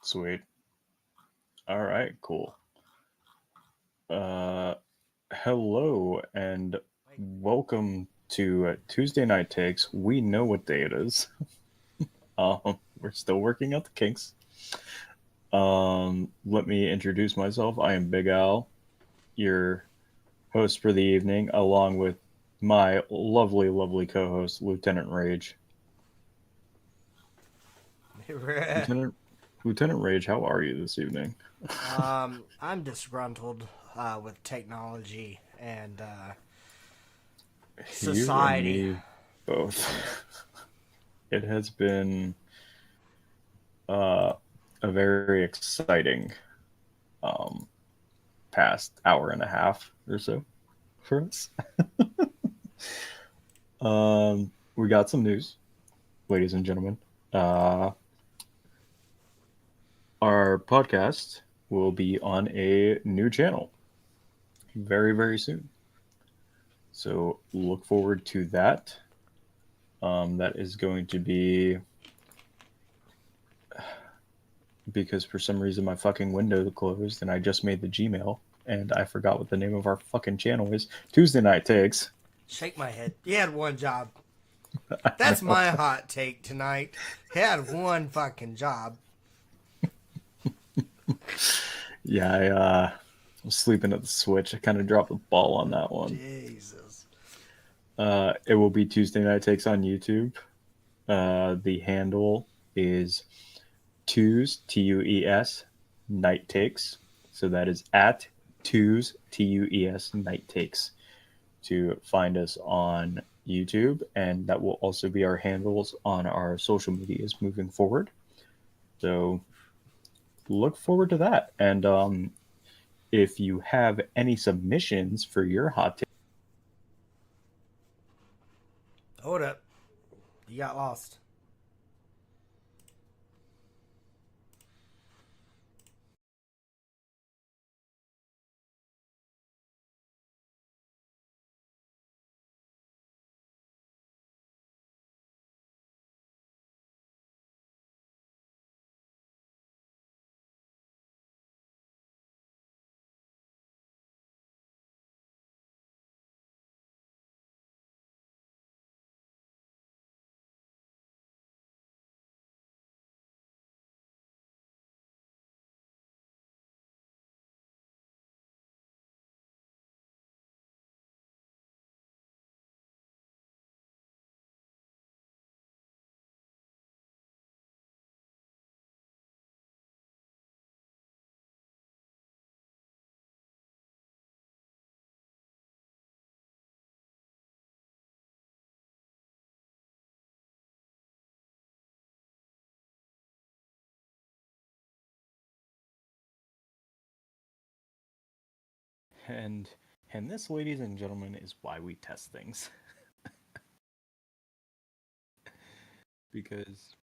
Sweet. All right, cool. Uh, Hello and welcome to Tuesday Night Takes. We know what day it is. We're still working out the kinks. Let me introduce myself. I am Big Al, your host for the evening, along with my lovely, lovely co-host, Lieutenant Rage. Lieutenant Lieutenant Rage, how are you this evening? I'm disgruntled with technology and You and society. me both. Yep. It has been uh, a very exciting um, past hour and a half or so for us. We got some news, ladies and gentlemen. Uh, our podcast will be on a new channel very, very soon. So look forward to that. That is going to be because for some reason my fucking window closed and I just made the Gmail and I forgot what the name of our fucking channel is. Tuesday Night Takes. Shake my head. He had one job. I That's know. my hot take tonight. He had one fucking job. Yeah, I was sleeping at the switch. I kind of dropped the ball on that one. Jesus. It will be Tuesday Night Takes on YouTube. The handle is Tues, Tues, Night Takes. So that is at Tues, Tues, Night Takes to find us on YouTube. And that will also be our handles on our social medias moving forward. So look forward to that. And if you have any submissions for your hot take, Hold up. You got lost. and and this, ladies and gentlemen, is why we test things because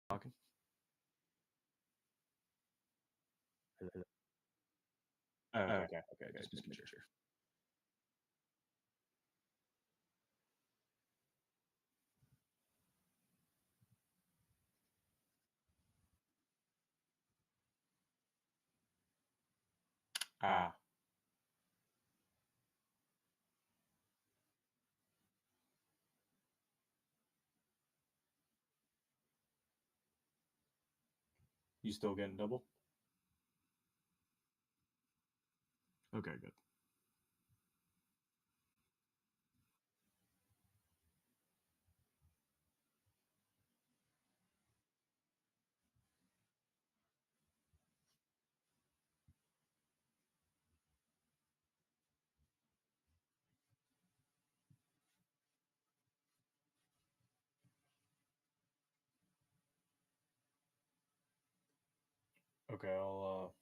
Talking. Oh, okay. Just making sure. Ah, you still getting double? Okay, good. Okay, I'll.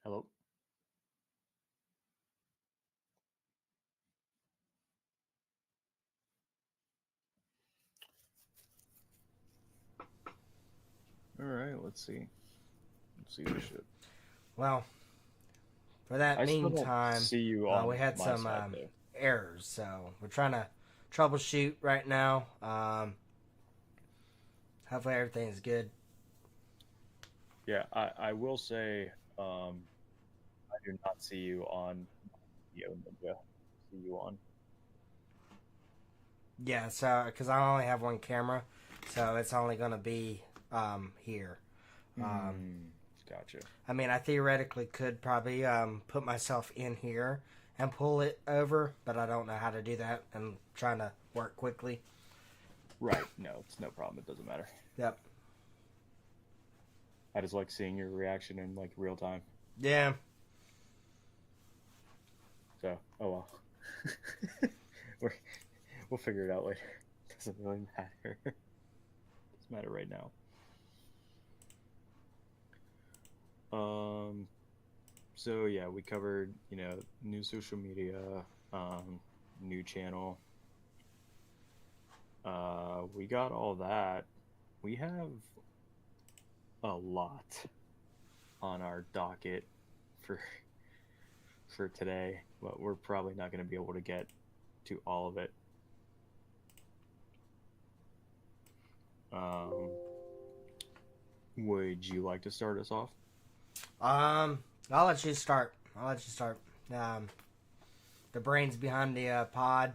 Hello. All right, let's see. Let's see this shit. Well, for that I still don't meantime, see you we on had my some side though. errors, so we're trying to troubleshoot right now. Hopefully everything's good. Yeah, I will say, I do not see you on Video Ninja. See you on. Yeah, so because I only have one camera, so it's only going to be here. Um, Gotcha. I mean, I theoretically could probably put myself in here and pull it over, but I don't know how to do that. And trying to work quickly. Right. No, it's no problem. It doesn't matter. Yep. I just like seeing your reaction in like real time. Yeah. So, oh well. We're, we'll figure it out later. Doesn't really matter. Doesn't matter right now. Um. So yeah, we covered new social media, new channel. We got all that. We have a lot on our docket for today, but we're probably not going to be able to get to all of it. Um, would you like to start us off? I'll let you start. I'll let you start. Um, the brains behind the pod.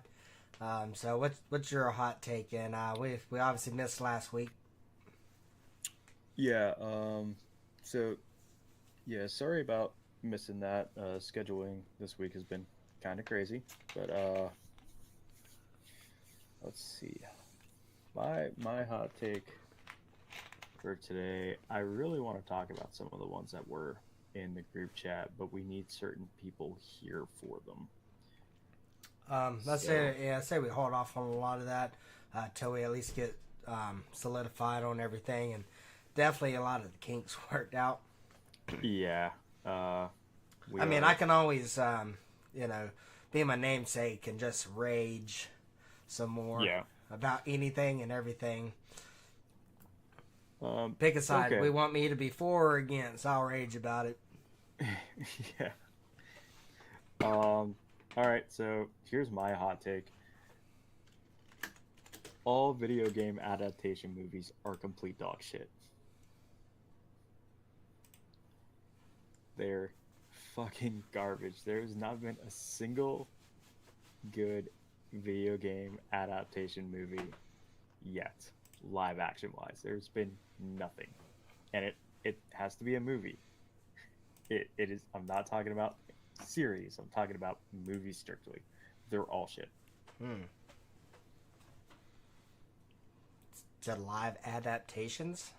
So what's your hot take? And we obviously missed last week. Yeah. So yeah, sorry about missing that. Scheduling this week has been kind of crazy, but let's see. My hot take for today, I really want to talk about some of the ones that were in the group chat, but we need certain people here for them. Let's So say say we hold off on a lot of that till we at least get solidified on everything, and definitely a lot of the kinks worked out. yeah, I we mean, I are. can always be my namesake and just rage some more Yeah. about anything and everything. Um, Pick a side. okay. We want me to be for or against. I'll rage about it. Yeah. All right. So here's my hot take. All video game adaptation movies are complete dog shit. They're fucking garbage. There's not been a single good video game adaptation movie yet, live action wise. There's been nothing. And it has to be a movie. It is I'm not talking about series. I'm talking about movies strictly. They're all shit. Hmm. to live adaptations.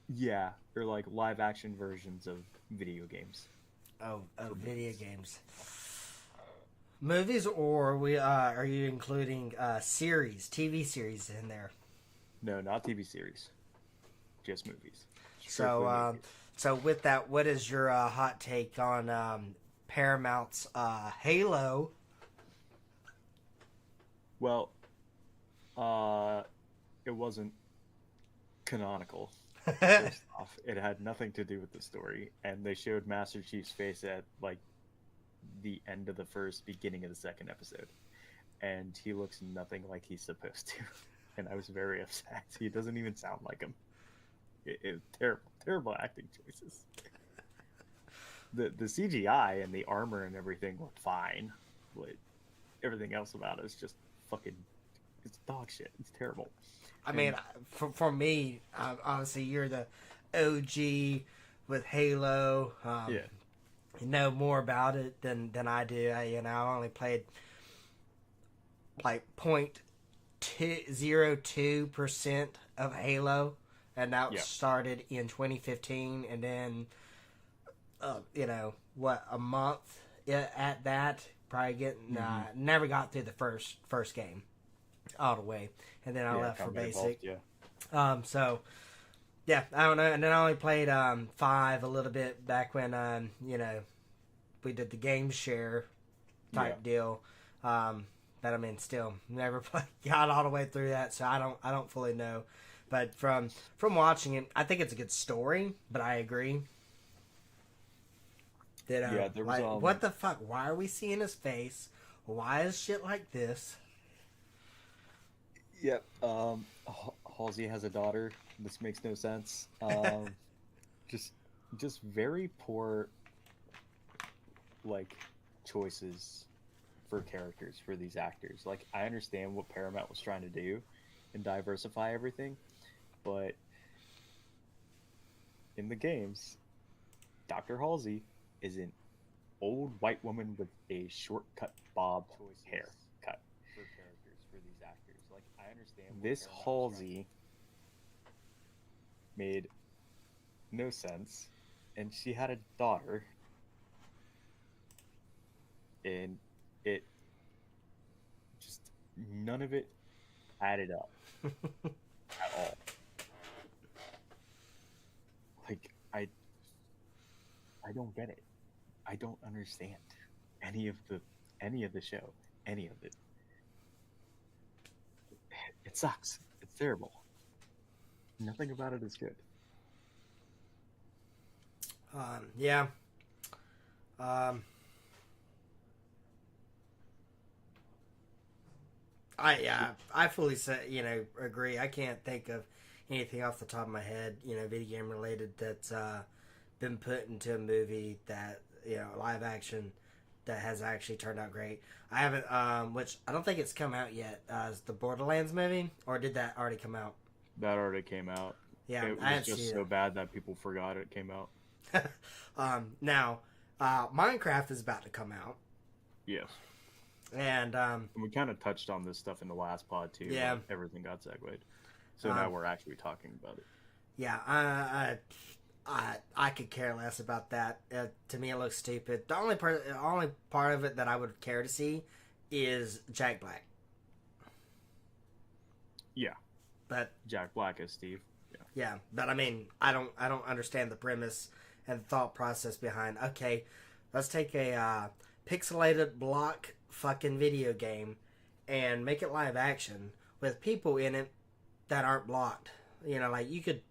Yeah, or like live action versions of video games Of for video movies. games, movies, or we are you including series, TV series in there? No, not TV series, just movies, So, strictly movies. so with that, what is your hot take on Paramount's Halo? Well, it wasn't canonical. First off, it had nothing to do with the story, and they showed Master Chief's face at like the end of the first, beginning of the second episode, and he looks nothing like he's supposed to, and I was very upset. He doesn't even sound like him. Terrible, terrible acting choices. The CGI and the armor and everything look fine, but everything else about it is just fucking. It's dog shit. It's terrible. I mean, And for me, obviously you're the OG with Halo. yeah, You know more about it than I do. I only played like 0.02% of Halo, and that yeah. started in 2015, and then what, a month at that, probably getting Mm-hmm. never got through the first game all the way, and then I Yeah, left for Combat Evolved, basic. yeah. So yeah, I don't know, and then I only played five a little bit back when we did the game share type Yeah. deal. But I mean, still never got all the way through that, so I don't fully know. But from watching it, I think it's a good story. But I agree that Yeah, there was like, what the fuck? Why are we seeing his face? Why is shit like this? yep. Halsey has a daughter. This makes no sense. Just just very poor like choices for characters for these actors. Like I understand what Paramount was trying to do and diversify everything, but in the games, Dr. Halsey is an old white woman with a shortcut bob haircut. For characters for these actors. Like I understand this Halsey made no sense, and she had a daughter, and it just none of it added up at all. Like I don't get it. I don't understand any of the show, any of it. It sucks. It's terrible. Nothing about it is good. Yeah. Um, I fully say, agree. I can't think of anything off the top of my head, video game related that's been put into a movie that live action that has actually turned out great. I haven't, which I don't think it's come out yet. Is the Borderlands movie, or did that already come out? That already came out. Yeah, It I was didn't just see so bad that people forgot it came out. it. Now, Minecraft is about to come out, Yes. and And we kind of touched on this stuff in the last pod too. yeah, But everything got segued. So now we're actually talking about it. yeah, I could care less about that. To me, it looks stupid. The only part of it that I would care to see is Jack Black. Yeah. But Jack Black as Steve. Yeah. yeah, but I mean, I don't understand the premise and the thought process behind. Okay, let's take a pixelated block fucking video game and make it live action with people in it that aren't blocked. Like you could,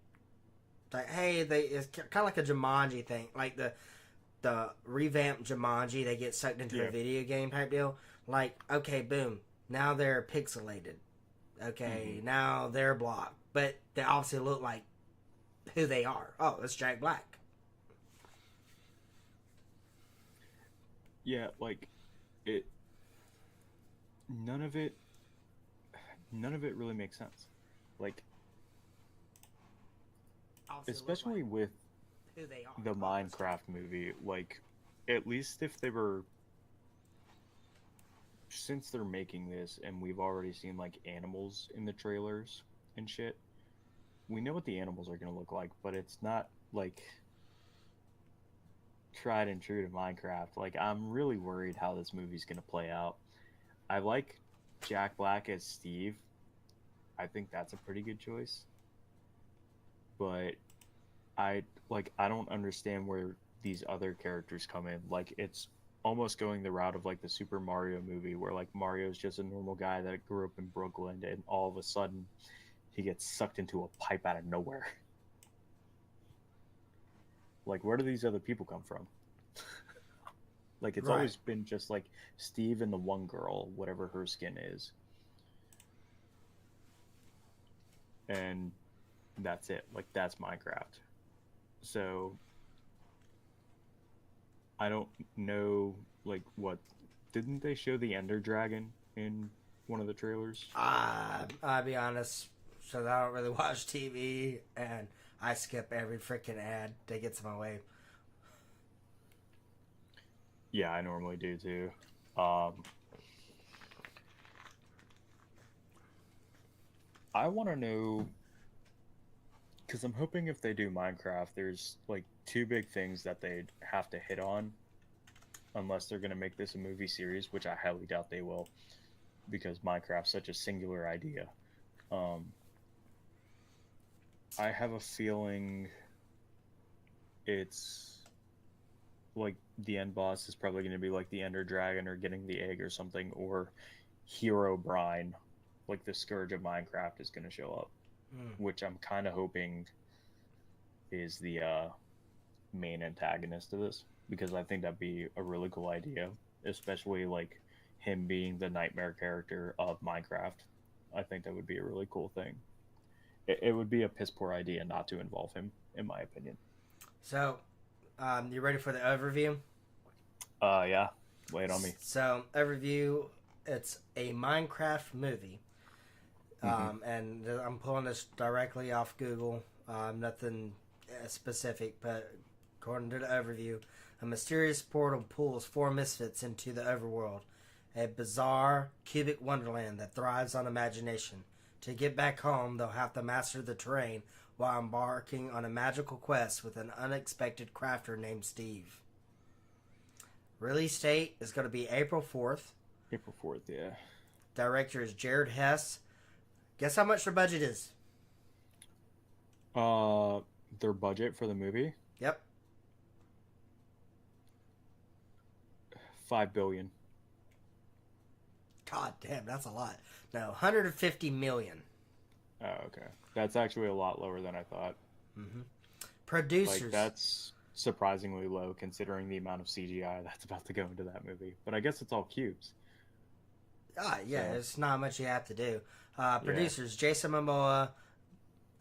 like, hey, it's kind of like a Jumanji thing, like the revamped Jumanji. They get sucked into a video game type deal. Like, okay, boom, now they're pixelated. Okay, now they're blocked, but they obviously look like who they are. Oh, it's Jack Black. Yeah, like it none of it none of it really makes sense. Like Obviously look especially like with who they are. the Minecraft movie, like at least if they were since they're making this and we've already seen like animals in the trailers and shit, we know what the animals are going to look like, but it's not like tried and true to Minecraft. Like, I'm really worried how this movie's going to play out. I like Jack Black as Steve. I think that's a pretty good choice. But I don't understand where these other characters come in. Like, it's almost going the route of like the Super Mario movie where like Mario's just a normal guy that grew up in Brooklyn and all of a sudden he gets sucked into a pipe out of nowhere. Like, where do these other people come from? Like, it's Right. always been just like Steve and the one girl, whatever her skin is, and that's it. Like, that's Minecraft. So I don't know, like, what didn't they show the Ender Dragon in one of the trailers? I'll be honest. So I don't really watch TV, and I skip every freaking ad that gets in my way. Yeah, I normally do too. Um, I want to know because I'm hoping if they do Minecraft, there's like two big things that they'd have to hit on, unless they're going to make this a movie series, which I highly doubt they will, because Minecraft's such a singular idea. Um, I have a feeling it's like the end boss is probably going to be like the Ender Dragon or getting the egg or something, or Hero Brine, like the Scourge of Minecraft, is going to show up, Mm. which I'm kind of hoping is the main antagonist of this, because I think that'd be a really cool idea, especially like him being the nightmare character of Minecraft. I think that would be a really cool thing. It would be a piss poor idea not to involve him, in my opinion. So, you ready for the overview? Yeah, lay it on me. So, overview. It's a Minecraft movie, Hmm. and I'm pulling this directly off Google. Nothing specific, but according to the overview, a mysterious portal pulls four misfits into the overworld, a bizarre cubic wonderland that thrives on imagination. To get back home, they'll have to master the terrain while embarking on a magical quest with an unexpected crafter named Steve. Release date is going to be April 4th. April 4th, yeah. Director is Jared Hess. Guess how much their budget is? Uh, their budget for the movie, Yep. 5 billion. God damn, that's a lot. No, 150 million. Oh, okay. That's actually a lot lower than I thought. Mm-hmm. Like, Producers. that's surprisingly low considering the amount of CGI that's about to go into that movie. But I guess it's all cubes. Yeah, So, it's not much you have to do. yeah. Producers: Jason Momoa,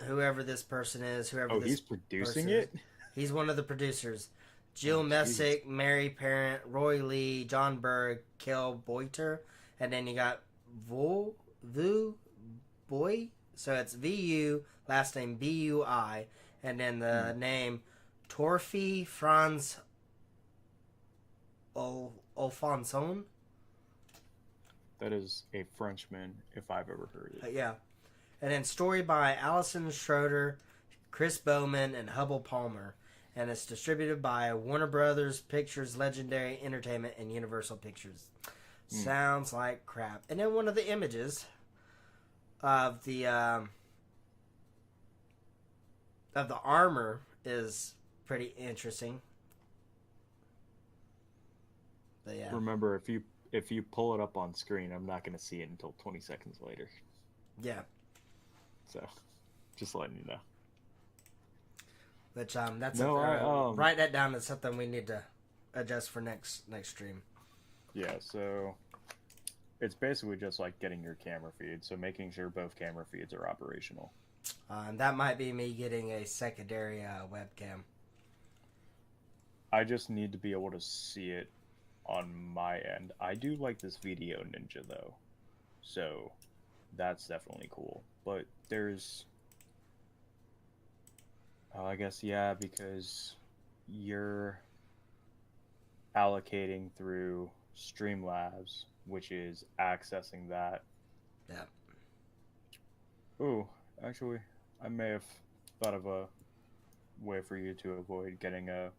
whoever this person is, whoever Oh, this he's producing person is. it? He's one of the producers. Jill Oh, Jesus. Messick, Mary Parent, Roy Lee, John Berg, Kel Boiter, and then you got Vu Boy. So it's VU, last name BUI, and then the Hmm. name Torfi Franz Olfonson. That is a Frenchman, if I've ever heard it. Yeah. And then story by Allison Schroeder, Chris Bowman, and Hubble Palmer. And it's distributed by Warner Brothers Pictures, Legendary Entertainment, and Universal Pictures. Hmm. Sounds like crap. And then one of the images of the armor is pretty interesting. But yeah, Remember, if you pull it up on screen, I'm not going to see it until 20 seconds later. yeah. So, just letting you know. Which that's No, something. I Write that down as something we need to adjust for next stream. yeah, so it's basically just like getting your camera feed, so making sure both camera feeds are operational. And that might be me getting a secondary webcam. I just need to be able to see it on my end. I do like this Video Ninja though, so that's definitely cool. But there's, oh, I guess, yeah, because you're allocating through Streamlabs, which is accessing that. Yeah. Ooh, Actually, I may have thought of a way for you to avoid getting a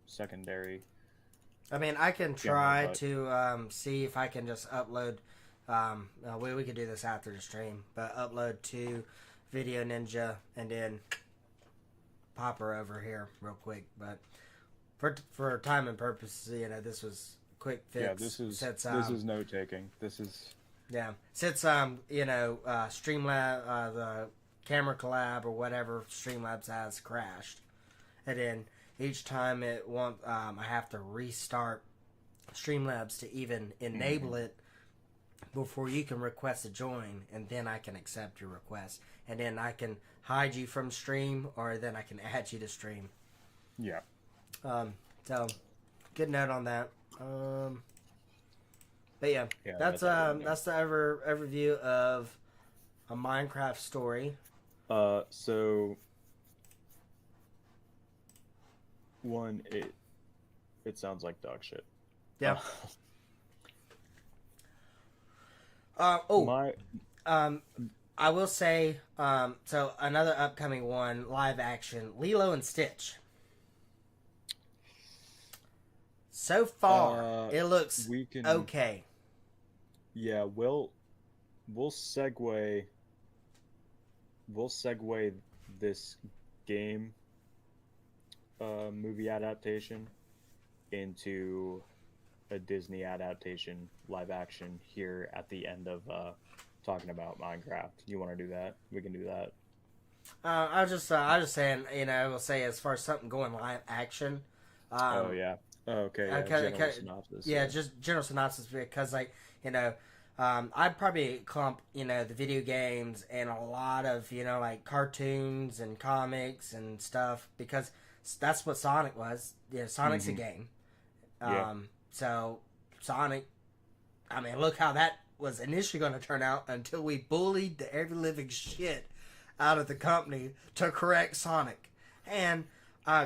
secondary I mean, I can camera, try but to see if I can just upload. We could do this after the stream, but upload to Video Ninja and then pop her over here real quick. But for time and purposes, this was a quick yeah, fix. Since this is note taking. This is since Streamlab the camera collab or whatever Streamlabs has crashed, and then each time I have to restart Streamlabs to even enable it before you can request a join, and then I can accept your request, and then I can hide you from stream, or then I can add you to stream. yeah. So good note on that. But yeah, Yeah, that's the overview of a Minecraft story. So one, it sounds like dog shit. Yeah. Uh, my I will say, so another upcoming one, live action, Lilo and Stitch. So far, it looks we can okay. yeah, we'll segue we'll segue this game movie adaptation into a Disney adaptation live action here at the end of talking about Minecraft. You want to do that? We can do that. I was just saying, I will say as far as something going live action. Oh Um, yeah. Oh, okay. Yeah. okay, General okay, synopsis. yeah, Yeah. just general synopsis because I'd probably clump the video games and a lot of like cartoons and comics and stuff because that's what Sonic was. Sonic's a Hmm. game. Yeah. So Sonic, I mean, look how that was initially going to turn out until we bullied the every living shit out of the company to correct Sonic. And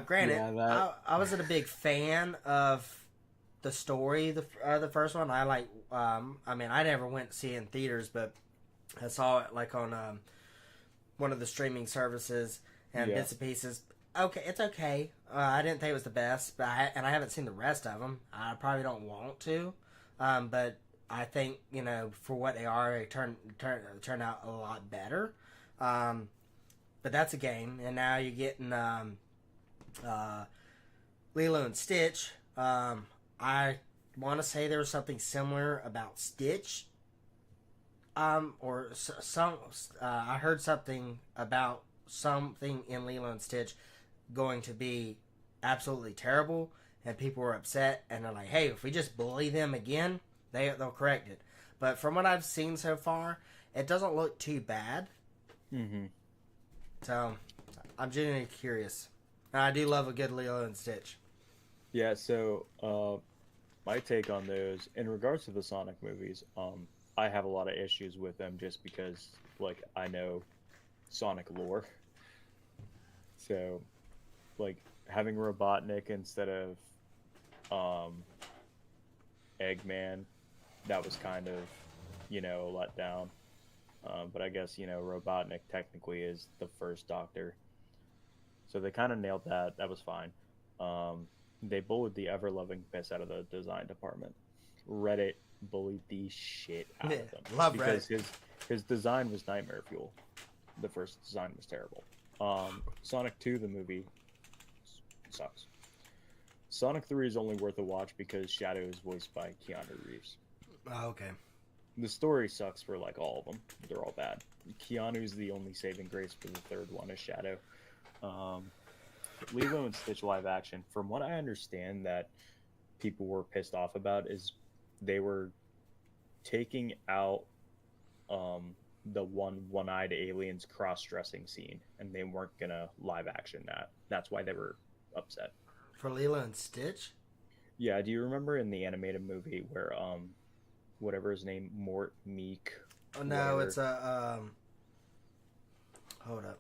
granted, Yeah. That. I wasn't a big fan of the story. The first one, I like. I mean, I never went to see it in theaters, but I saw it like on one of the streaming services and Yeah. bits and pieces. Okay, it's okay. I didn't think it was the best, but I haven't seen the rest of them. I probably don't want to, but I think for what they are, they turn out a lot better. Um, but that's a game, and now you're getting uh, Lilo and Stitch. I want to say there was something similar about Stitch. Or some. I heard something about something in Lilo and Stitch going to be absolutely terrible, and people were upset, and they're like, "Hey, if we just bully them again, they'll correct it." But from what I've seen so far, it doesn't look too bad. Hmm. So I'm genuinely curious. And I do love a good Lilo and Stitch. Yeah. So, my take on those in regards to the Sonic movies, I have a lot of issues with them just because, like, I know Sonic lore. So, like, having Robotnik instead of um, Eggman, that was kind of, a letdown. But I guess, Robotnik technically is the first Doctor. So they kind of nailed that. That was fine. Um, they bullied the ever loving piss out of the design department. Reddit bullied the shit out Yeah, of them love Reddit. because his design was nightmare fuel. The first design was terrible. Sonic 2, the movie, sucks. Sonic 3 is only worth a watch because Shadow is voiced by Keanu Reeves. Oh, okay. The story sucks for like all of them. They're all bad. Keanu's the only saving grace for the third one is Shadow. Um, Lilo and Stitch live action, from what I understand, that people were pissed off about is they were taking out the one-eyed aliens cross-dressing scene, and they weren't gonna live action that. That's why they were upset. For Lilo and Stitch? Yeah, do you remember in the animated movie where whatever his name, Mort Meek, Oh no, whatever, it's a hold up.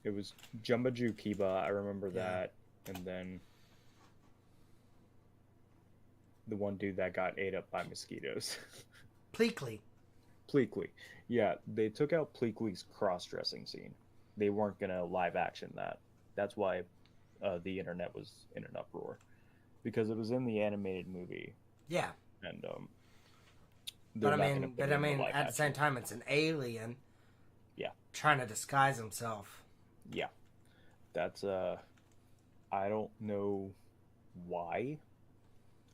it was Jumba Kiba. I remember Yeah. that, and then the one dude that got ate up by mosquitoes. Pleakley. Pleakley. Yeah, they took out Pleakley's cross-dressing scene. They weren't gonna live action that. That's why the internet was in an uproar because it was in the animated movie, Yeah, and but they're I not gonna mean, put it in the live at the same action. time, it's an alien Yeah, trying to disguise himself. yeah. That's I don't know why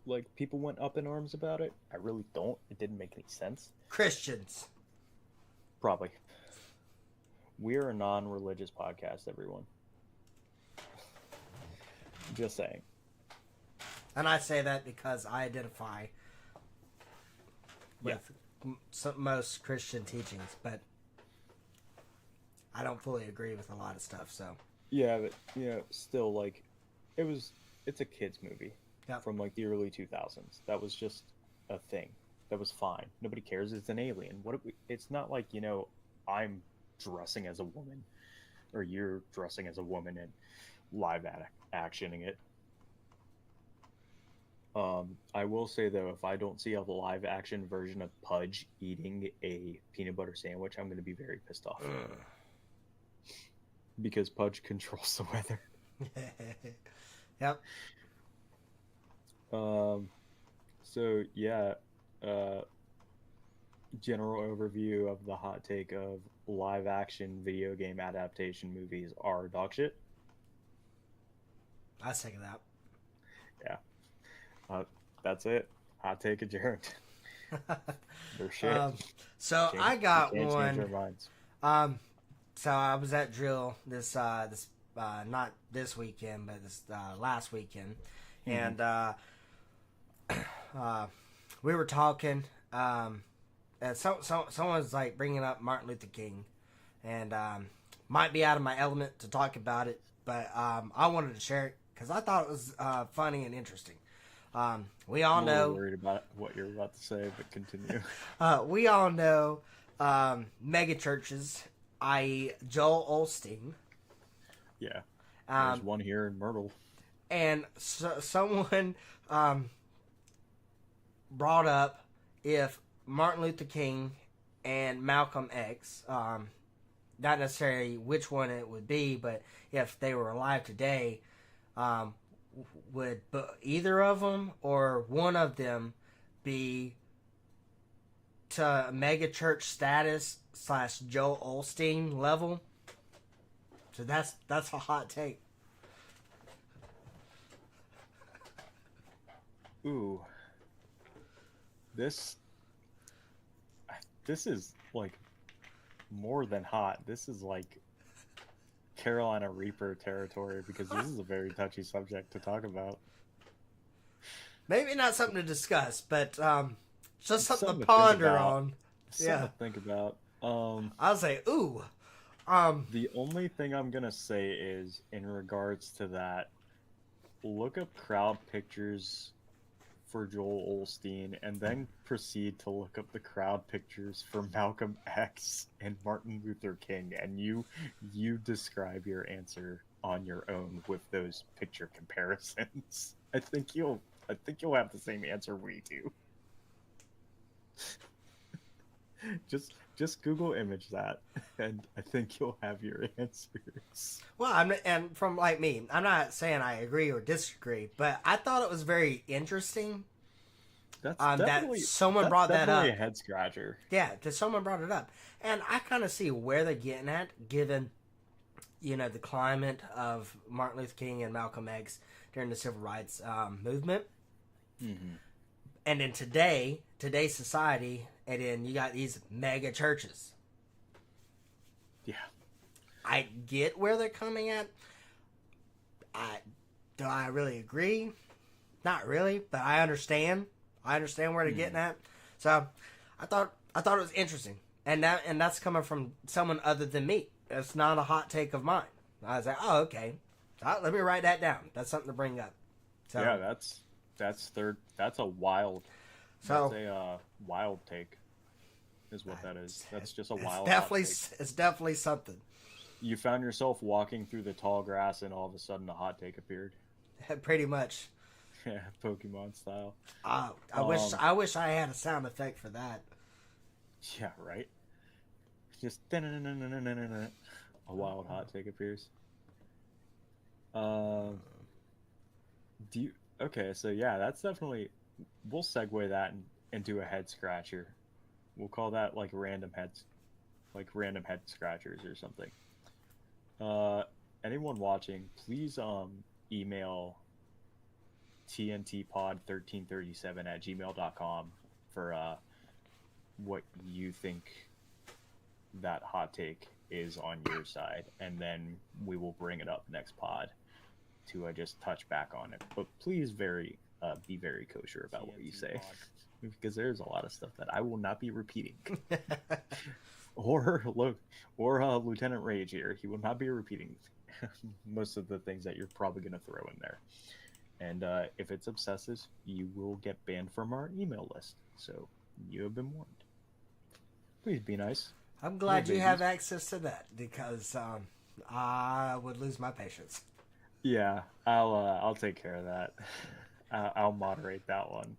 like people went up in arms about it. I really don't. It didn't make any sense. Christians. Probably. We're a non-religious podcast, everyone. Just saying. And I say that because I identify Yeah. with most Christian teachings, but I don't fully agree with a lot of stuff. So, Yeah, but still like it's a kids movie yeah, from like the early 2000s. That was just a thing. That was fine. Nobody cares. It's an alien. It's not like, I'm dressing as a woman or you're dressing as a woman and actioning it. I will say though, if I don't see a live action version of Pudge eating a peanut butter sandwich, I'm going to be very pissed off because Pudge controls the weather. yep. Um, so yeah, uh, general overview of the hot take of live action video game adaptation movies are dog shit. I second that. Yeah, uh, that's it. Hot take adjourned. They're shit. um, so I We got can't change our one. minds. So I was at drill this not this weekend, but this last weekend, and we were talking. And someone's like bringing up Martin Luther King, and might be out of my element to talk about it, but I wanted to share it because I thought it was funny and interesting. We all I'm a little know. worried about what you're about to say, but continue. We all know mega churches, i.e., Joel Osteen. Yeah, there's Um, one here in Myrtle. and someone brought up if Martin Luther King and Malcolm X, not necessarily which one it would be, but if they were alive today, um, would either of them or one of them be to mega church status / Joel Osteen level? So that's a hot take. Ooh, this this is like more than hot. This is like Carolina Reaper territory because this is a very touchy subject to talk about. Maybe not something to discuss, but just something to Something to think ponder about. on. Something Yeah, to think about. I'll say, ooh, The only thing I'm gonna say is in regards to that, look up crowd pictures for Joel Olstein and then proceed to look up the crowd pictures for Malcolm X and Martin Luther King, and you describe your answer on your own with those picture comparisons. I think you'll have the same answer we do. Just Google image that, and I think you'll have your answers. well, and from like me, I'm not saying I agree or disagree, but I thought it was very interesting. That's That definitely someone that's brought that definitely a up. head scratcher. Yeah, that someone brought it up, and I kind of see where they're getting at, given the climate of Martin Luther King and Malcolm X during the civil rights movement. Mm-hmm. And in today's society, and then you got these mega churches. Yeah. I get where they're coming at. Do I really agree? Not really, but I understand. I understand where they're getting at. So I thought it was interesting, and that's coming from someone other than me. It's not a hot take of mine. I was like, oh, okay. Let me write that down. That's something to bring up. So, Yeah, that's third. That's a wild. So That's a wild take, is what that is. That's just a it's wild. definitely hot take. it's definitely something. You found yourself walking through the tall grass, and all of a sudden, a hot take appeared. Pretty much. Yeah, Pokemon style. I wish I had a sound effect for that. Yeah, right. Just a wild hot take appears. Uh, do you? Okay, so yeah, that's definitely. We'll segue that into a head scratcher. We'll call that like random head scratchers or something. Uh, anyone watching, please email tntpod1337 at gmail.com for what you think that hot take is on your side, and then we will bring it up next pod to just touch back on it. But please be very kosher about what you say, because there's a lot of stuff that I will not be repeating. or look, or Lieutenant Rage here, he will not be repeating most of the things that you're probably going to throw in there. And if it's obsessive, you will get banned from our email list. So you have been warned. Please be nice. I'm We're glad you have babies. access to that because I would lose my patience. Yeah, I'll take care of that. I'll moderate that one.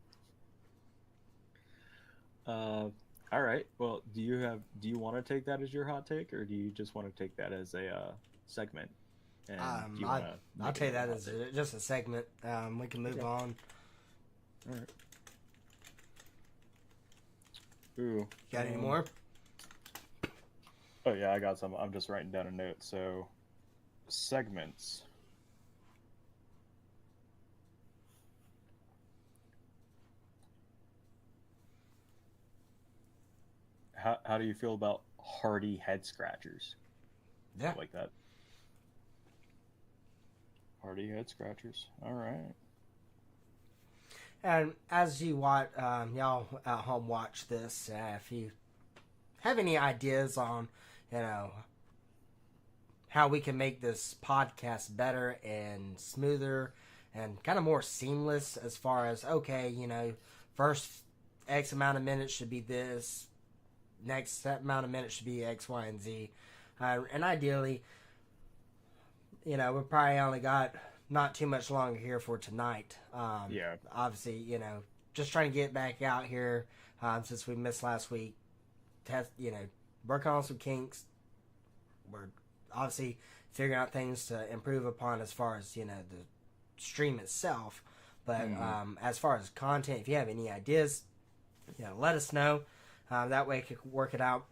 Uh, all right. Well, do you want to take that as your hot take, or do you just want to take that as a segment? And do you want to I'll make take another that hot as take? just a segment. We can move Okay. on. All right. Ooh. Got any more? Oh yeah, I got some. I'm just writing down a note. So segments. How do you feel about hearty head scratchers? I Yeah. like that. Hearty head scratchers. All right. And as you watch, y'all at home watch this, if you have any ideas on, you know, how we can make this podcast better and smoother and kind of more seamless as far as, okay, first X amount of minutes should be this, next amount of minutes should be X, Y, and Z. And ideally, we probably only got not too much longer here for tonight. Yeah. Obviously, just trying to get back out here since we missed last week. Test, work on some kinks. We're obviously figuring out things to improve upon as far as, the stream itself. But as far as content, if you have any ideas, let us know. That way I could work it out.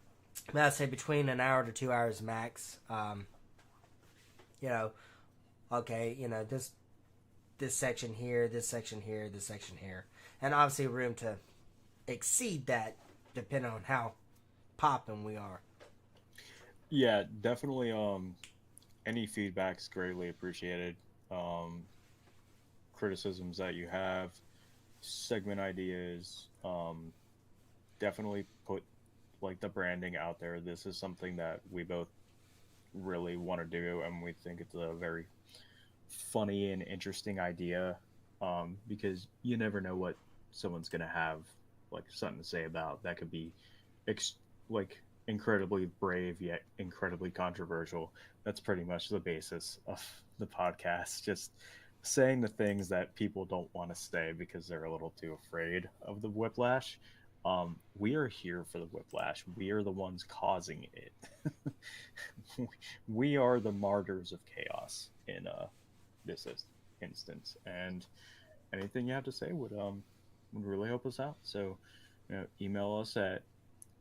I'd say between an hour to 2 hours max. Okay, this section here, this section here, this section here, and obviously room to exceed that depending on how popping we are. Yeah, definitely. Any feedback's greatly appreciated. Criticisms that you have, segment ideas. Definitely put like the branding out there. This is something that we both really want to do, and we think it's a very funny and interesting idea. Because you never know what someone's gonna have like something to say about. That could be ex- like incredibly brave yet incredibly controversial. That's pretty much the basis of the podcast. Just saying the things that people don't want to say because they're a little too afraid of the whiplash. We are here for the whiplash. We are the ones causing it. We are the martyrs of chaos in this instance, and anything you have to say would really help us out. So, email us at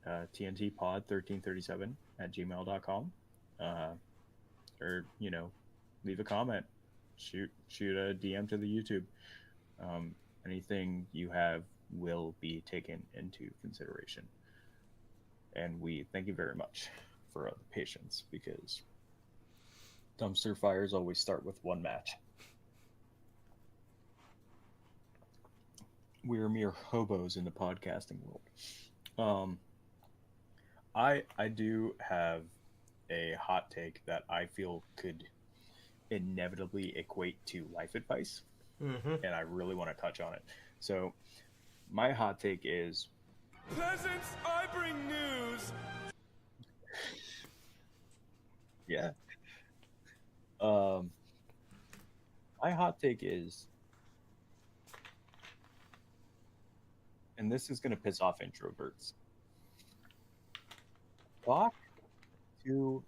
tntpod1337 at gmail.com, or leave a comment, shoot a DM to the YouTube. Anything you have will be taken into consideration, and we thank you very much for the patience, because dumpster fires always start with one match. We are mere hobos in the podcasting world. Um, I do have a hot take that I feel could inevitably equate to life advice, Mm-hmm. and I really want to touch on it. So, my hot take is Peasants, I bring news! yeah. Um, my hot take is, and this is going to piss off introverts, Talk to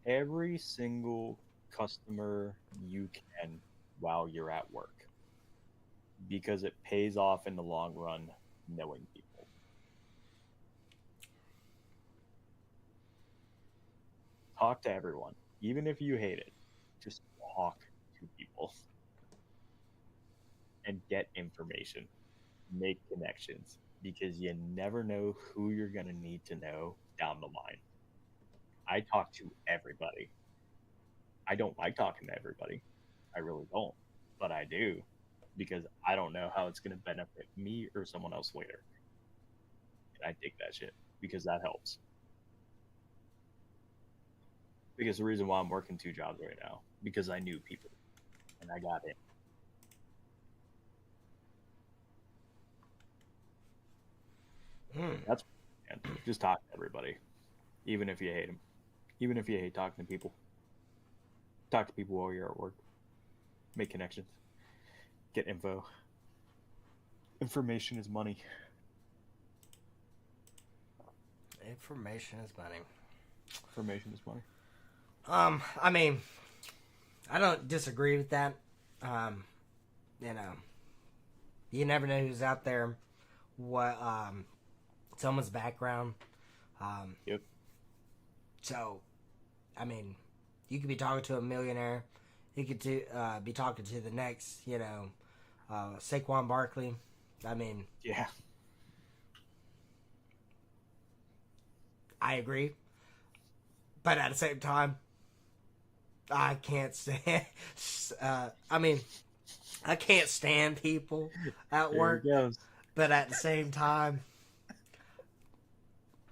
every single customer you can while you're at work because it pays off in the long run knowing people. Talk to everyone, even if you hate it. Just talk to people and get information, make connections because you never know who you're going to need to know down the line. I talk to everybody. I don't like talking to everybody. I really don't, but I do because I don't know how it's going to benefit me or someone else later. And I dig that shit because that helps. Because the reason why I'm working 2 jobs right now because I knew people and I got it. That's man, just talk to everybody, even if you hate them, even if you hate talking to people. Talk to people while you're at work. Make connections. Get info. Information is money. Information is money. Information is money. I mean, I don't disagree with that. You know, you never know who's out there, what someone's background. Yep. So, I mean, you could be talking to a millionaire. You could be talking to the next, Saquon Barkley. I mean, Yeah. I agree. But at the same time, I can't stand. I can't stand people at There work. it goes. But at the same time,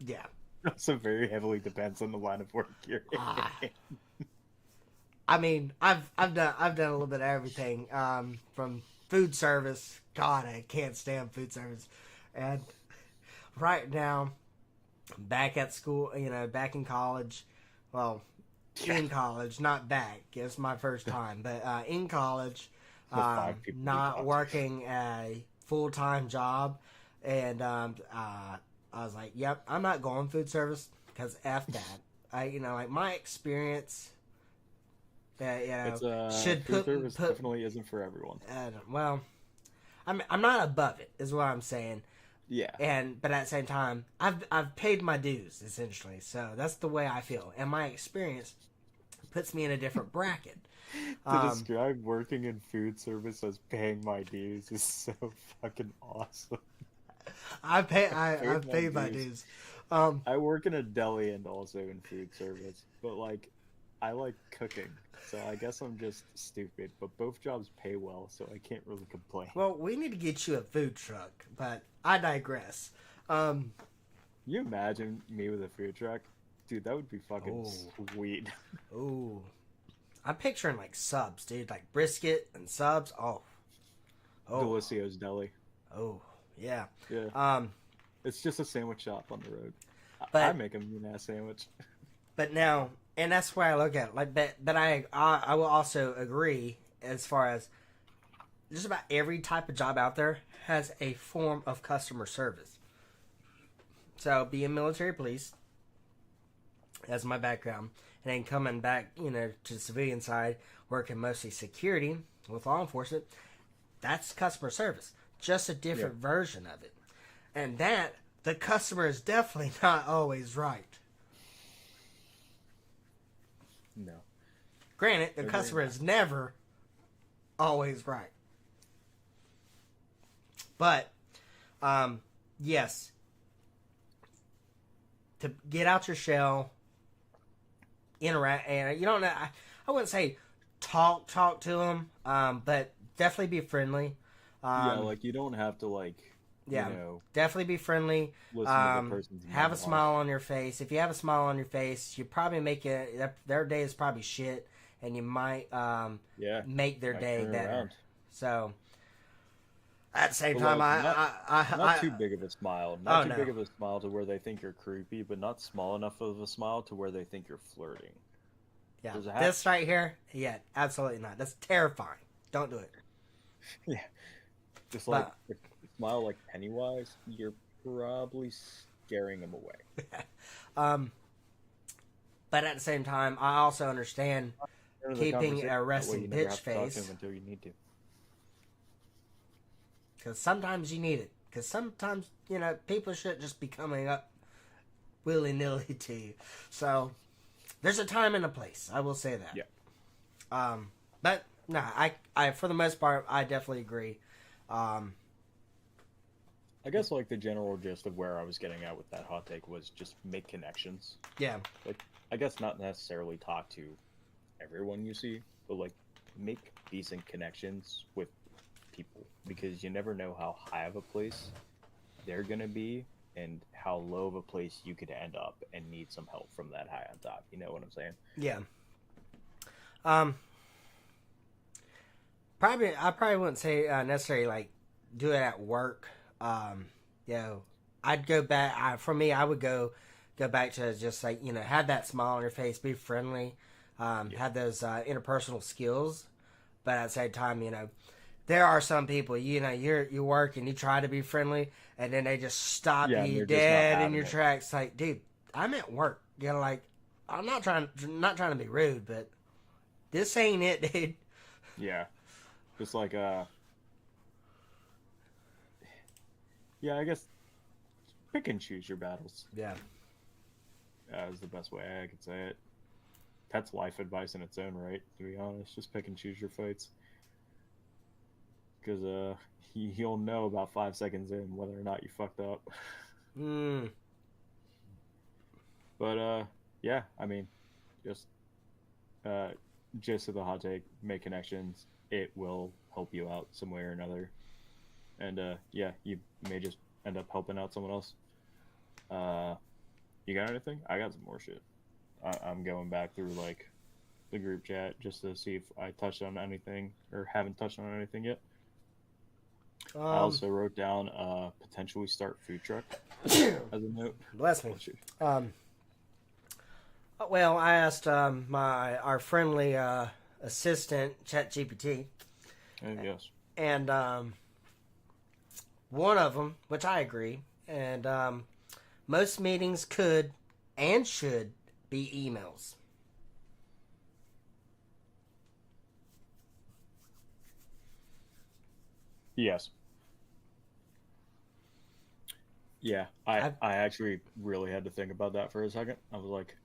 yeah. Also very heavily depends on the line of work you're in. I mean, I've done a little bit of everything. From food service. God, I can't stand food service. And right now, back at school, back in college. Well, in college, not back. It's my first time, but in college, The 5 people we talked not to. working a full-time job, and I was like, "Yep, I'm not going food service because f that." My experience, It's should food put service definitely isn't for everyone. well, I'm not above it, is what I'm saying. Yeah. But at the same time, I've paid my dues essentially, so that's the way I feel, and my experience puts me in a different bracket. To describe working in food service as paying my dues is so fucking awesome. I've paid my dues. I work in a deli and also in food service, but I like cooking, so I guess I'm just stupid. But both jobs pay well, so I can't really complain. Well, we need to get you a food truck, but I digress. You imagine me with a food truck? Dude, that would be fucking sweet. Ooh, I'm picturing like subs, dude, like brisket and subs. Oh, Delicio's Deli. oh, yeah. Yeah. It's just a sandwich shop on the road. But I make a mean ass sandwich. But now, and that's where I look at it. But I will also agree as far as just about every type of job out there has a form of customer service. So, being military police, as my background, and then coming back, to the civilian side, working mostly security with law enforcement, that's customer service. Just a different version of it. And that, the customer is definitely not always right. No. Granted, the customer is never always right. But, yes, to get out your shell, interact, and you don't know, I wouldn't say talk to them, but definitely be friendly. You don't have to definitely be friendly. listen to the person's Have a memoir. smile on your face. If you have a smile on your face, you probably make it. Their day is probably shit, and you might make their day turn better. around. So at the same But, time, not too big of a smile. Not too no. big of a smile to where they think you're creepy, but not small enough of a smile to where they think you're flirting. Yeah, Does it have- this right here, absolutely not. That's terrifying. Don't do it. Yeah. Just like if you smile like Pennywise, you're probably scaring them away. But at the same time, I also understand End of the keeping conversation. a That way resting you never bitch have to talk to them face, until you need to. because sometimes you need it. Because sometimes, people shouldn't just be coming up willy-nilly to you. So, there's a time and a place. I will say that. Yeah. But, nah, I for the most part, I definitely agree. I guess like the general gist of where I was getting at with that hot take was just make connections. Yeah. Like, I guess not necessarily talk to everyone you see, but like make decent connections with people because you never know how high of a place they're gonna be and how low of a place you could end up and need some help from that high on top. You know what I'm saying? Yeah. I probably wouldn't say necessarily like do it at work. I'd go back. For me, I would go back to just like have that smile on your face, be friendly, have those interpersonal skills. But at the same time, there are some people you work and you try to be friendly, and then they just stop Yeah, and you they're just not dead in having your it. tracks. Like, dude, I'm at work. Like I'm not trying to be rude, but this ain't it, dude. Yeah. Just like yeah, I guess pick and choose your battles. Yeah. Is the best way I could say it. That's life advice in its own right, to be honest. Just pick and choose your fights. Because you'll know about 5 seconds in whether or not you fucked up. Mm. But yeah, I mean, just uh, gist of the hot take: make connections. It will help you out some way or another. And yeah, you may just end up helping out someone else. Uh, you got anything? I got some more shit. I'm going back through like the group chat just to see if I touched on anything or haven't touched on anything yet. I also wrote down potentially start food truck as a note. Bless me. Bless you. Well, I asked our friendly assistant ChatGPT, Yes. and one of them, which I agree, and most meetings could and should be emails. Yes. Yeah. I actually really had to think about that for a second. I was like,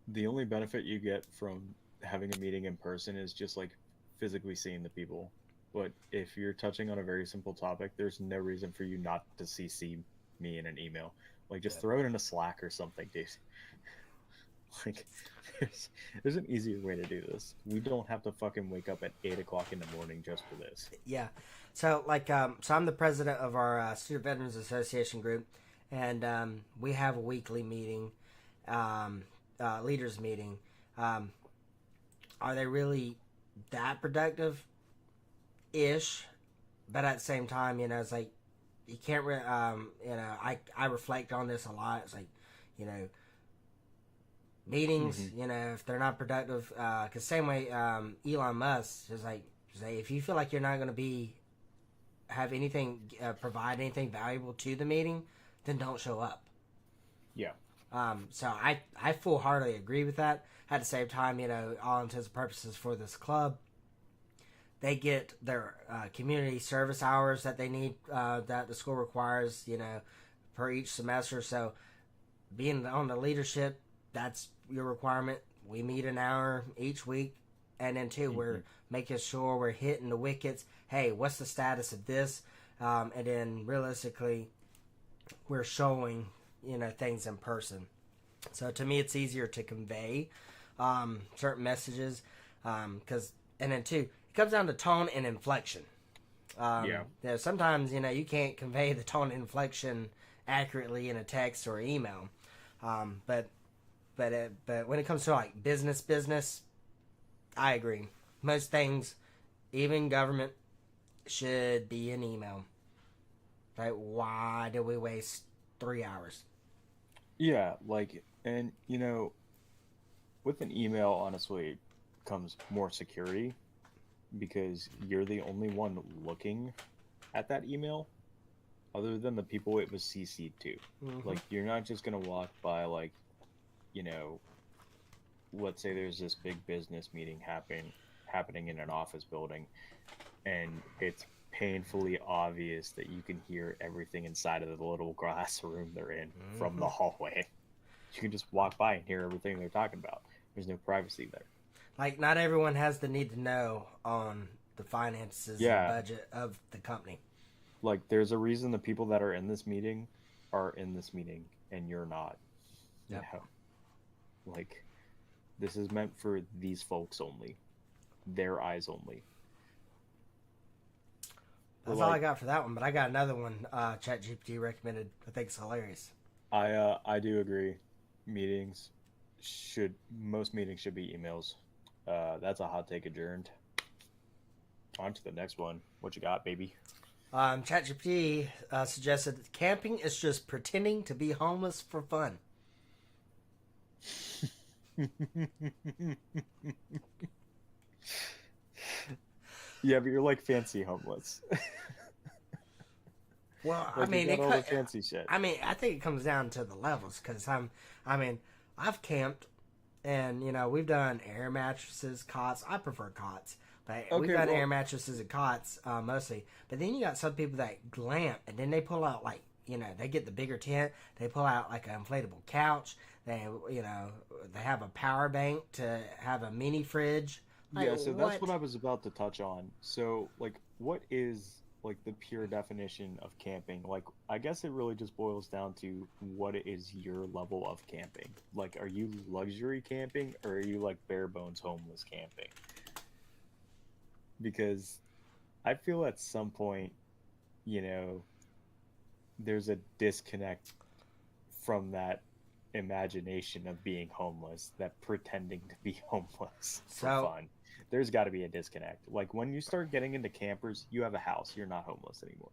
the only benefit you get from having a meeting in person is just like physically seeing the people. But if you're touching on a very simple topic, there's no reason for you not to CC me in an email. Like just throw it in a Slack or something, dude. Like there's an easier way to do this. We don't have to fucking wake up at 8 o'clock in the morning just for this. Yeah. So so I'm the president of our Student Veterans Association group, and we have a weekly meeting, leaders meeting. Are they really that productive? Ish, but at the same time, it's like you can't. I reflect on this a lot. It's like, meetings. If they're not productive, because same way Elon Musk is like, say if you feel like you're not going to have anything provide anything valuable to the meeting, then don't show up. Yeah. So I full heartedly agree with that. At the same time, all intents and purposes for this club, they get their community service hours that they need, that the school requires, per each semester. So being on the leadership, that's your requirement. We meet an hour each week. And then, too, we're making sure we're hitting the wickets. Hey, what's the status of this? And then, realistically, we're showing, things in person. So, to me, it's easier to convey certain messages. And then, too, it comes down to tone and inflection. Sometimes, you can't convey the tone and inflection accurately in a text or email. But when it comes to, like, business, I agree. Most things, even government, should be an email. Right? Why did we waste 3 hours? Yeah, like, and with an email, honestly, comes more security because you're the only one looking at that email. other than the people it was CC'd to. Like, you're not just gonna walk by, like, you know, let's say there's this big business meeting happening in an office building, and it's painfully obvious that you can hear everything inside of the little glass room they're in from the hallway. You can just walk by and hear everything they're talking about. There's no privacy there. Like, not everyone has the need to know on the finances Yeah. and budget of the company. Like, there's a reason the people that are in this meeting are in this meeting and you're not. Yep. You know? Like, this is meant for these folks only, their eyes only. That's all I got for that one, but I got another one ChatGPT recommended. I think it's hilarious. I do agree. Most meetings should be emails. That's a hot take adjourned. On to the next one. What you got, baby? ChatGPT suggested that camping is just pretending to be homeless for fun. Yeah, but you're like fancy homeless. Well, Like, you got all the fancy shit. I mean, I think it comes down to the levels because I've camped, and we've done air mattresses, cots. I prefer cots, but we've done air mattresses and cots mostly. But then you got some people that glamp, and then they pull out they get the bigger tent. They pull out like an inflatable couch. They have a power bank to have a mini fridge. Like, Yeah, so that's what I was about to touch on. So, like, what is like the pure definition of camping? Like, I guess it really just boils down to what is your level of camping. Like, are you luxury camping or are you like bare bones homeless camping? Because I feel at some point, there's a disconnect from that imagination of being homeless, that pretending to be homeless for fun. There's got to be a disconnect. Like, when you start getting into campers, you have a house. You're not homeless anymore.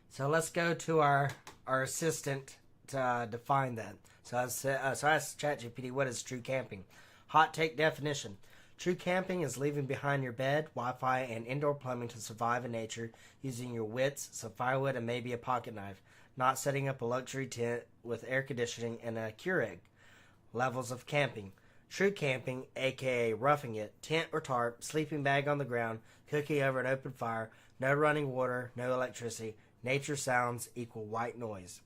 So let's go to our assistant to define that. So I asked ChatGPT, what is true camping? Hot take definition. True camping is leaving behind your bed, Wi-Fi, and indoor plumbing to survive in nature using your wits, some firewood, and maybe a pocket knife. Not setting up a luxury tent with air conditioning and a Keurig. Levels of camping. True camping, aka roughing it, tent or tarp, sleeping bag on the ground, cooking over an open fire, no running water, no electricity, nature sounds equal white noise.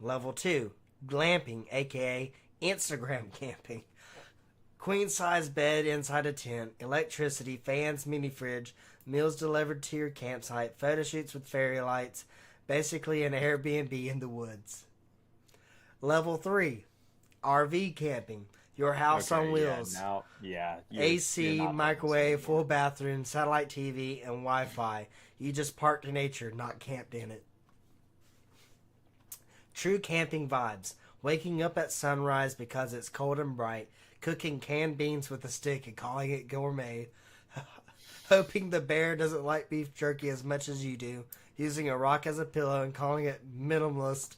Level 2, glamping, aka Instagram camping. Queen size bed inside a tent, electricity, fans, mini fridge, meals delivered to your campsite, photo shoots with fairy lights, basically an Airbnb in the woods. Level 3, RV camping. Your house on wheels. AC, microwave, full bathroom, satellite TV, and Wi-Fi. You just parked in nature, not camped in it. True camping vibes. Waking up at sunrise because it's cold and bright. Cooking canned beans with a stick and calling it gourmet. Hoping the bear doesn't like beef jerky as much as you do. Using a rock as a pillow and calling it minimalist.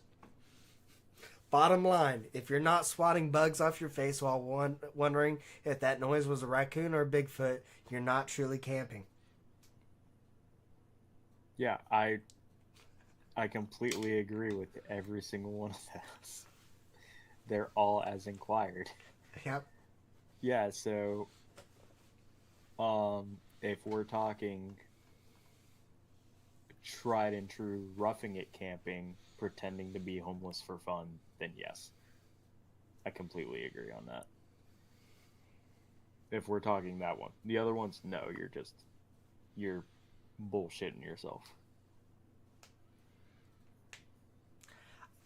Bottom line, if you're not swatting bugs off your face while wondering if that noise was a raccoon or a Bigfoot, you're not truly camping. Yeah, I completely agree with every single one of those. They're all as inquired. Yep. Yeah, so if we're talking tried and true roughing it camping, pretending to be homeless for fun, then yes. I completely agree on that. If we're talking that one. The other ones, no, you're bullshitting yourself.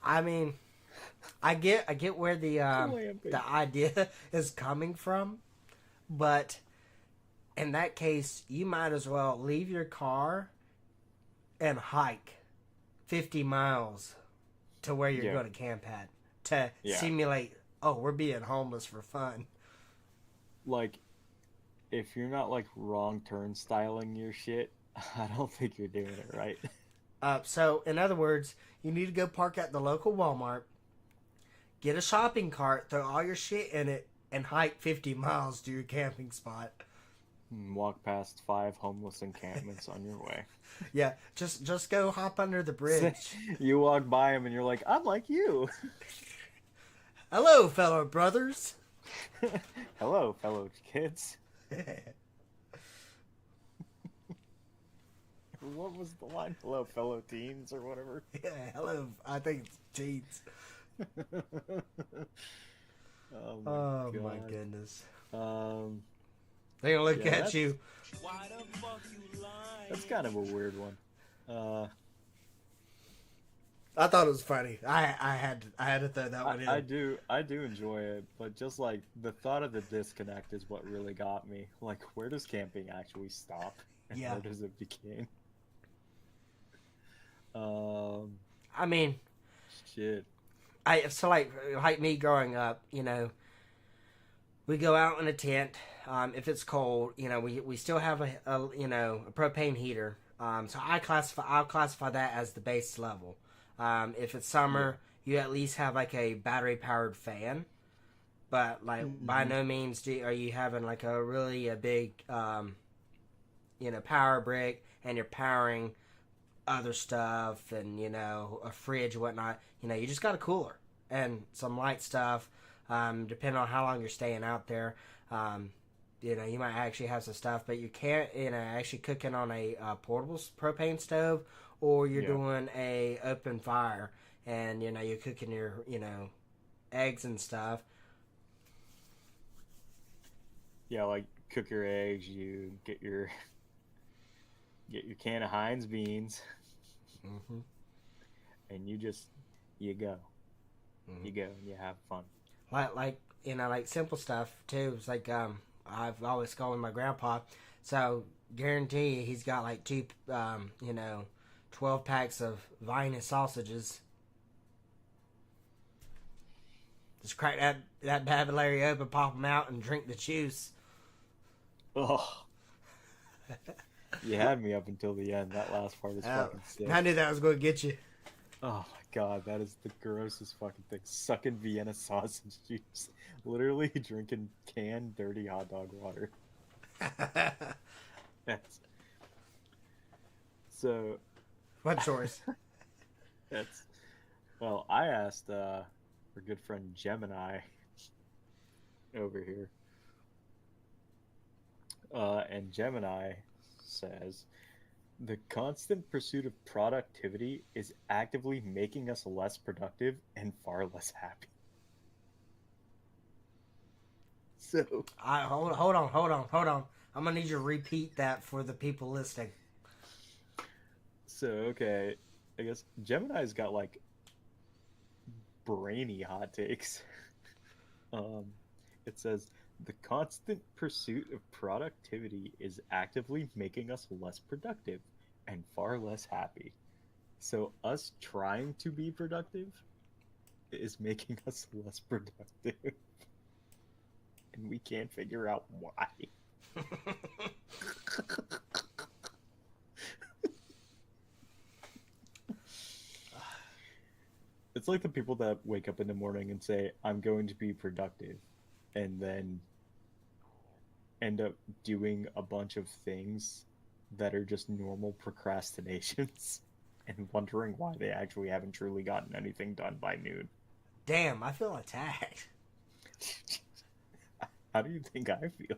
I mean, I get where the idea is coming from, but in that case, you might as well leave your car and hike 50 miles to where you're going to camp at to simulate, we're being homeless for fun. Like, if you're not like wrong turn styling your shit, I don't think you're doing it right. So, in other words, you need to go park at the local Walmart, get a shopping cart, throw all your shit in it, and hike 50 miles to your camping spot. Walk past 5 homeless encampments on your way. Yeah, just go hop under the bridge. You walk by them and you're like, I'm like you. Hello, fellow brothers. Hello, fellow kids. What was the line? Hello, fellow teens or whatever. Yeah, hello. I think it's teens. Oh my Oh god. my goodness. Um, They're gonna look Yeah, at that's- you. Why the fuck you lying? that's kind of a weird one. I thought it was funny. I had to throw that one in. I do enjoy it, but just like the thought of the disconnect is what really got me. Like, where does camping actually stop, and Yeah. where does it begin? I mean, Shit. like me growing up, we go out in a tent. If it's cold, we still have a propane heater. So I'll classify that as the base level. If it's summer, you at least have like a battery powered fan. But like by no means are you having like a big power brick and you're powering other stuff and a fridge and whatnot. You just got a cooler and some light stuff. Depending on how long you're staying out there, you might actually have some stuff, but you can't actually cooking on a portable propane stove, or you're doing a open fire and you're cooking your eggs and stuff. Yeah, like cook your eggs. You get your can of Heinz beans, Mm-hmm. and you go. You go and you have fun. Like simple stuff too. It's like I've always called my grandpa, so guarantee he's got like 12 packs of Vienna sausages. Just crack that bad Larry open, pop them out, and drink the juice. Oh, you had me up until the end. That last part was fucking sick. I knew that was going to get you. Oh my god, that is the grossest fucking thing. Sucking Vienna sausage juice. Literally drinking canned dirty hot dog water. That's so What yours? that's well, I asked our good friend Gemini over here. And Gemini says the constant pursuit of productivity is actively making us less productive and far less happy. So Hold on. I'm gonna need you to repeat that for the people listening. okay, I guess Gemini's got like brainy hot takes. It says the constant pursuit of productivity is actively making us less productive and far less happy. So us trying to be productive is making us less productive. And we can't figure out why. It's like the people that wake up in the morning and say, I'm going to be productive, and then end up doing a bunch of things that are just normal procrastinations and wondering why they actually haven't truly gotten anything done by noon. Damn, I feel attacked. How do you think I feel?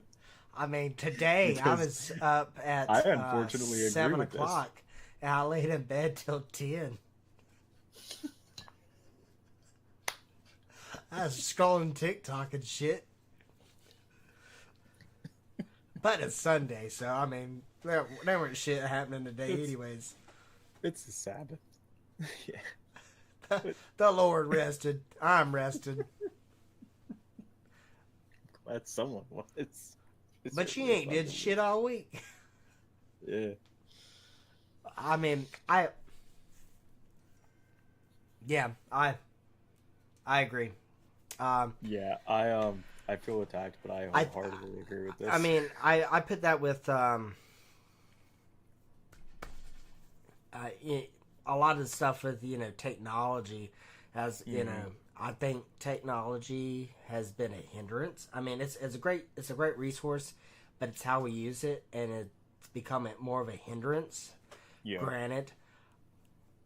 I mean, today Because I was up at I unfortunately agree 7 with this. o'clock, and I laid in bed till 10. I was scrolling TikTok and shit. But it's Sunday, so I mean, there weren't shit happening today, anyways. It's the Sabbath. Yeah. The Lord rested. I'm rested. Glad someone was. It's But you really ain't did fucking shit all week. weird. I mean, yeah, I agree. Yeah, I feel attacked, but I wholeheartedly agree with this. I mean, I put that with a lot of the stuff with technology, as I think technology has been a hindrance. I mean, it's a great resource, but it's how we use it, and it's become more of a hindrance. Yeah. Granted,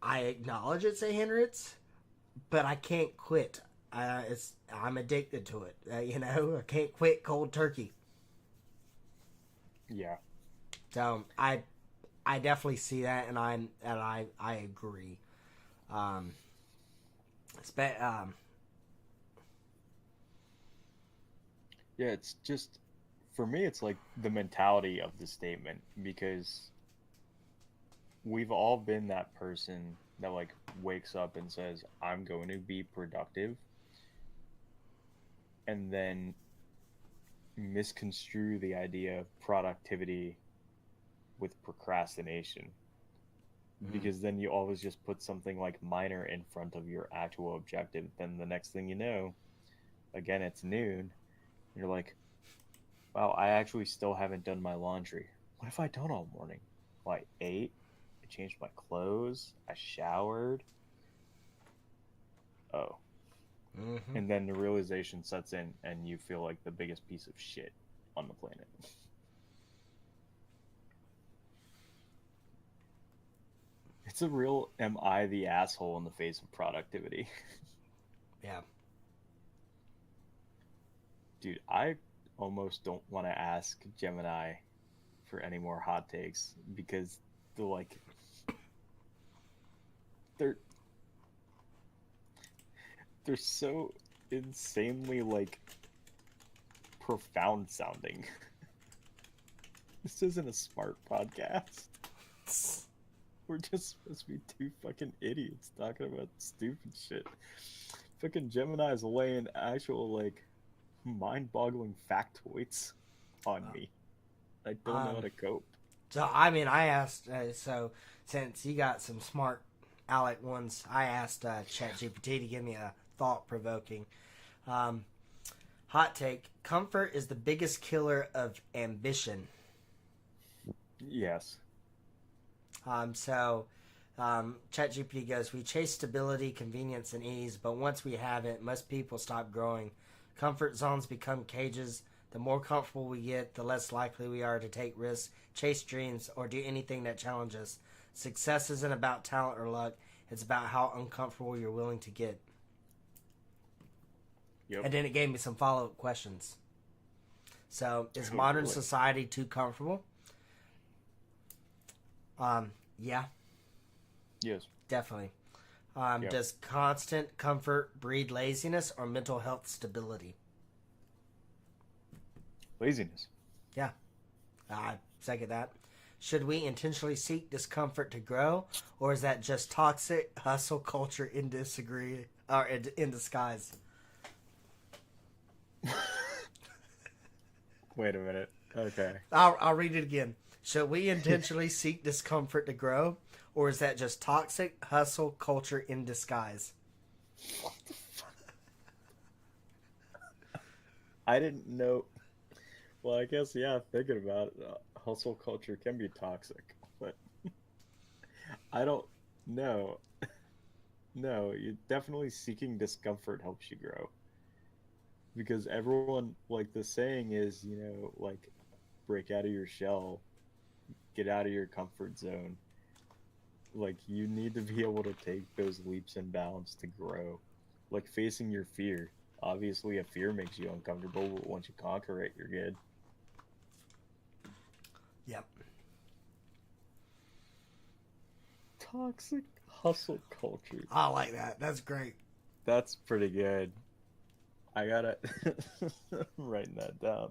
I acknowledge it's a hindrance, but I can't quit. I'm addicted to it. I can't quit cold turkey. Yeah. So I definitely see that, and I agree. Um, Yeah, it's just for me it's like the mentality of the statement because we've all been that person that like wakes up and says I'm going to be productive and then misconstrue the idea of productivity with procrastination because then you always just put something like minor in front of your actual objective. Then the next thing you know, again, it's noon. And you're like, wow, I actually still haven't done my laundry. What have I done all morning? Well, I ate, I changed my clothes, I showered. Oh. mm-hmm. And then the realization sets in and you feel like the biggest piece of shit on the planet. It's a real am I the asshole in the face of productivity? Yeah. Dude, I almost don't want to ask Gemini for any more hot takes because they're like they're they're so insanely like profound sounding. This isn't a smart podcast. We're just supposed to be two fucking idiots talking about stupid shit. Fucking Gemini's laying actual like mind-boggling factoids on me. I don't know how to cope. So I asked. So since you got some smart Alec ones, I asked ChatGPT to give me a thought-provoking hot take. Comfort is the biggest killer of ambition. Yes. ChatGPT goes, we chase stability, convenience, and ease, but once we have it, most people stop growing. Comfort zones become cages. The more comfortable we get, the less likely we are to take risks, chase dreams, or do anything that challenges. Success isn't about talent or luck. It's about how uncomfortable you're willing to get. Yep. And then it gave me some follow-up questions. So, is modern society too comfortable? Yeah. Yes. Definitely. Does constant comfort breed laziness or mental health stability? Laziness. Yeah. I second that. Should we intentionally seek discomfort to grow, or is that just toxic hustle culture in disguise? Wait a minute. Okay. I'll read it again. Should we intentionally seek discomfort to grow, or is that just toxic hustle culture in disguise? I didn't know. Well, I guess, yeah, thinking about it, hustle culture can be toxic, but I don't know. No, you definitely seeking discomfort helps you grow. Because everyone, like, the saying is, like, break out of your shell, get out of your comfort zone. Like, you need to be able to take those leaps and bounds to grow. Like, facing your fear. Obviously, a fear makes you uncomfortable, but once you conquer it, you're good. Yep. Toxic hustle culture. I like that. That's great. That's pretty good. I gotta I'm writing that down.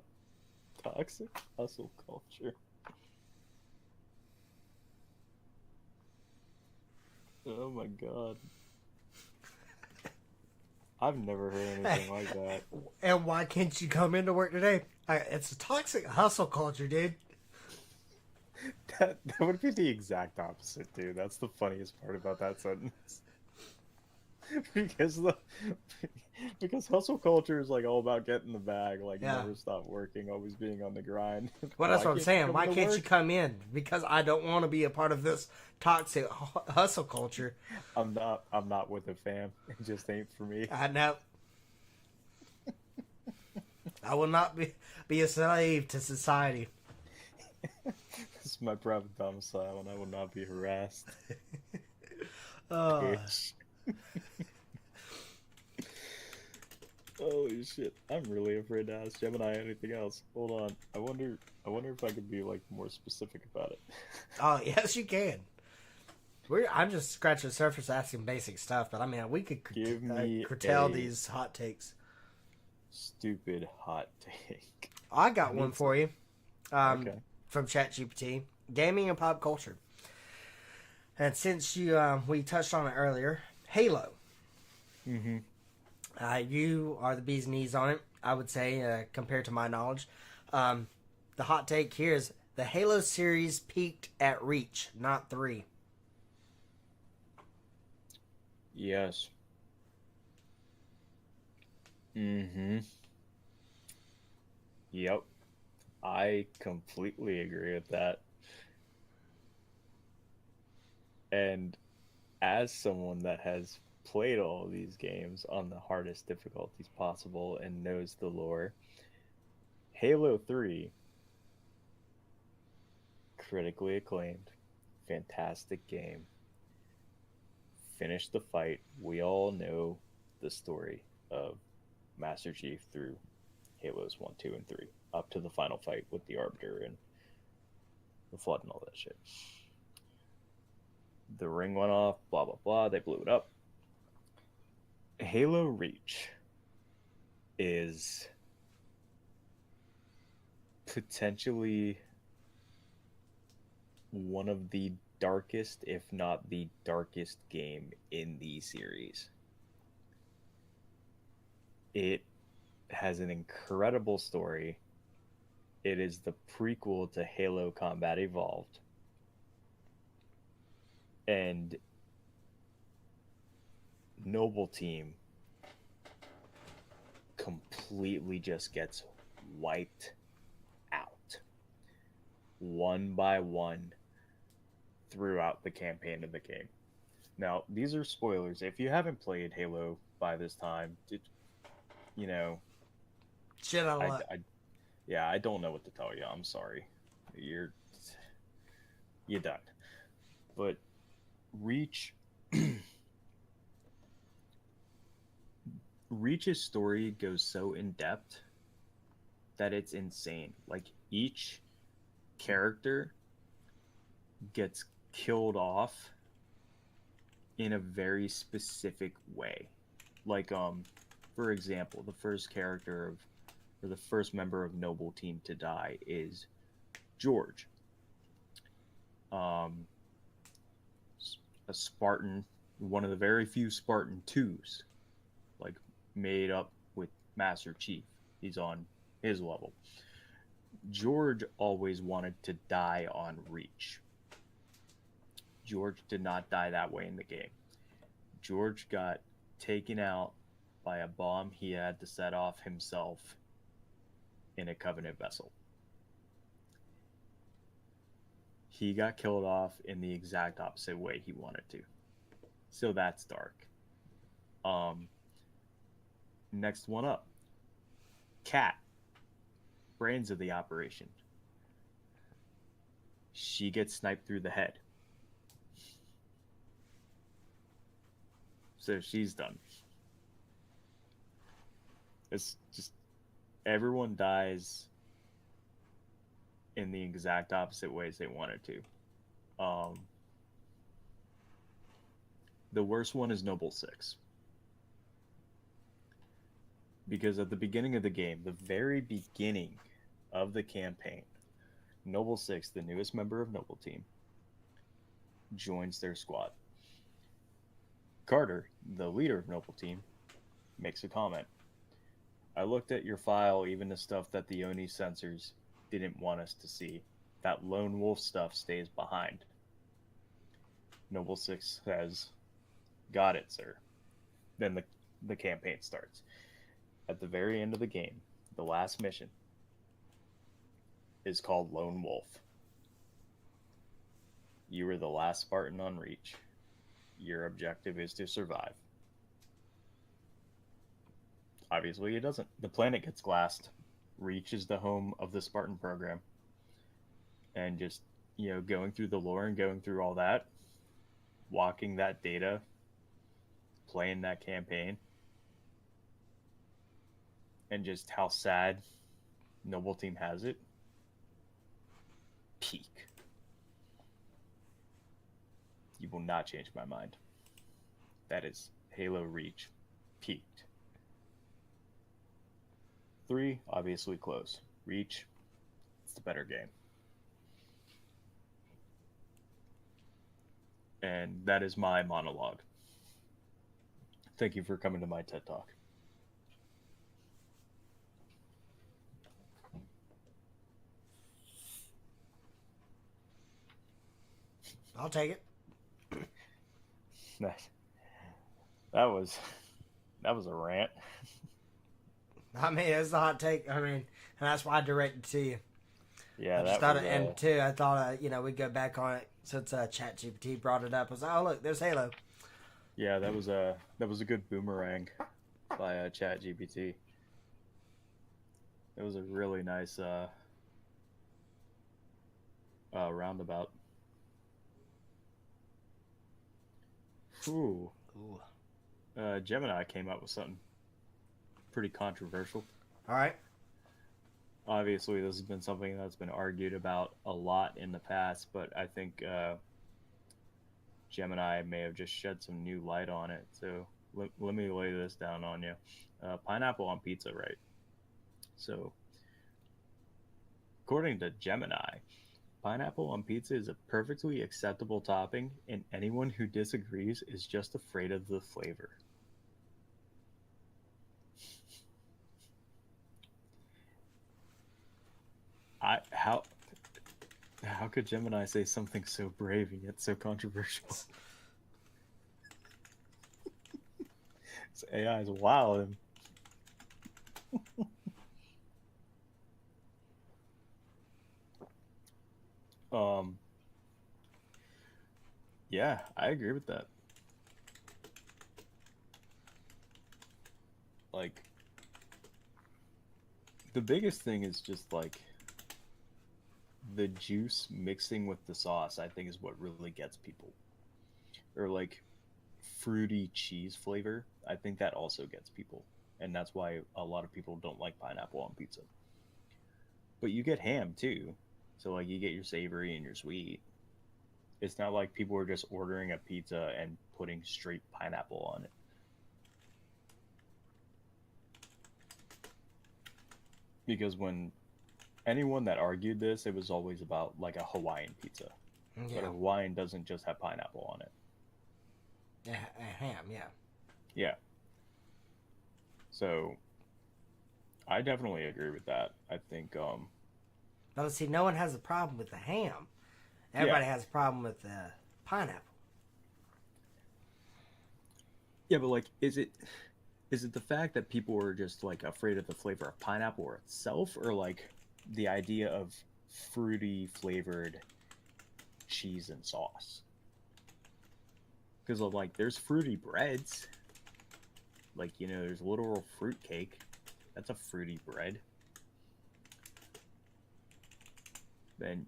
Toxic hustle culture. Oh my god. I've never heard anything like that. And why can't you come into work today? It's a toxic hustle culture, dude. That would be the exact opposite, dude. That's the funniest part about that sentence. because because hustle culture is like all about getting the bag, like never stop working, always being on the grind. Well, that's what I'm saying. Why can't you come in? Because I don't want to be a part of this toxic hustle culture. I'm not with it, fam. It just ain't for me. I know. I will not be a slave to society. This is my private domicile, and I will not be harassed. Uh, Bitch. Holy shit! I'm really afraid to ask Gemini anything else. Hold on. I wonder. I wonder if I could be like more specific about it. oh yes, you can. I'm just scratching the surface asking basic stuff, but I mean, we could Give me curtail a these hot takes. stupid hot take. I got I one need for you Okay. from ChatGPT. Gaming and pop culture. And since we touched on it earlier, Halo. Mm-hmm. You are the bee's knees on it, I would say, compared to my knowledge. The hot take here is the Halo series peaked at Reach, not 3. Yes. Mm-hmm. Yep. I completely agree with that. And as someone that has played all of these games on the hardest difficulties possible and knows the lore, Halo 3, critically acclaimed, fantastic game. Finished the fight. We all know the story of Master Chief through Halos 1, 2, and 3, up to the final fight with the Arbiter and the Flood and all that shit. The ring went off, blah, blah, blah. They blew it up. Halo Reach is potentially one of the darkest, if not the darkest game in the series. It has an incredible story. It is the prequel to Halo Combat Evolved. And Noble Team completely just gets wiped out one by one throughout the campaign of the game. Now, these are spoilers. If you haven't played Halo by this time, you know, Shit out of luck. I don't know what to tell you. I'm sorry. You're done. But Reach Reach's story goes so in depth that it's insane. Like each character gets killed off in a very specific way. Like for example, the first member of Noble Team to die is George. A Spartan, one of the very few Spartan 2s, like made up with Master Chief. He's on his level. George always wanted to die on Reach. George did not die that way in the game. George got taken out by a bomb he had to set off himself in a Covenant vessel. He got killed off in the exact opposite way he wanted to. So that's dark. Next one up. Kat, brains of the operation. She gets sniped through the head. So she's done. It's just everyone dies in the exact opposite ways they wanted to. The worst one is Noble 6. Because at the beginning of the game, the very beginning of the campaign, Noble 6, the newest member of Noble Team, joins their squad. Carter, the leader of Noble Team, makes a comment. I looked at your file, even the stuff that the Oni censors didn't want us to see. That lone wolf stuff stays behind. Noble 6 says, got it, sir. Then the campaign starts. At the very end of the game, the last mission is called Lone Wolf. You are the last Spartan on Reach. Your objective is to survive. Obviously, it doesn't. The planet gets glassed. Reach is the home of the Spartan program, and just going through the lore and going through all that, walking that data, playing that campaign, and just how sad Noble Team has it. Peak. You will not change my mind. That is Halo Reach. Peaked. 3, obviously close. Reach, it's the better game. And that is my monologue. Thank you for coming to my TED Talk. I'll take it. That was a rant. I mean, it's a hot take. I mean, and that's why I directed to you. Yeah, I just that thought was, and too, I thought we'd go back on it since ChatGPT brought it up. I was like, oh look, there's Halo. yeah, that was a good boomerang by ChatGPT. It was a really nice roundabout. Ooh. Ooh. Gemini came up with something pretty controversial. All right. Obviously, this has been something that's been argued about a lot in the past, but I think Gemini may have just shed some new light on it. So let me lay this down on you. Pineapple on pizza, right? So, according to Gemini, pineapple on pizza is a perfectly acceptable topping, and anyone who disagrees is just afraid of the flavor. How could Gemini say something so brave and yet so controversial? This AI is wild. Yeah, I agree with that. Like, the biggest thing is just like the juice mixing with the sauce, I think, is what really gets people. Or like fruity cheese flavor, I think that also gets people. And that's why a lot of people don't like pineapple on pizza. But you get ham too. So like you get your savory and your sweet. It's not like people are just ordering a pizza and putting straight pineapple on it. Because when anyone that argued this, it was always about like a Hawaiian pizza. But a Hawaiian doesn't just have pineapple on it. A ham, yeah. Yeah. So I definitely agree with that. I think But see, no one has a problem with the ham. Everybody has a problem with the pineapple. Yeah, but like is it the fact that people are just like afraid of the flavor of pineapple itself, or like the idea of fruity flavored cheese and sauce? Because like there's fruity breads, like there's literal fruit cake. That's a fruity bread. Then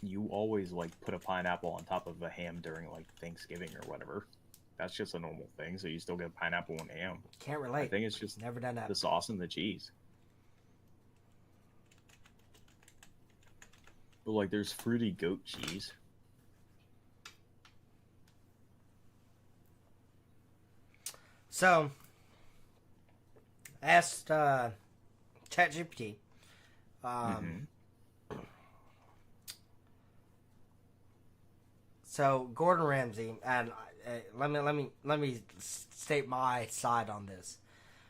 you always like put a pineapple on top of a ham during like Thanksgiving or whatever. That's just a normal thing. So you still get pineapple and ham. Can't relate. I think it's just never done that. The sauce and the cheese. But like there's fruity goat cheese. So, asked ChatGPT. So Gordon Ramsay, and let me state my side on this.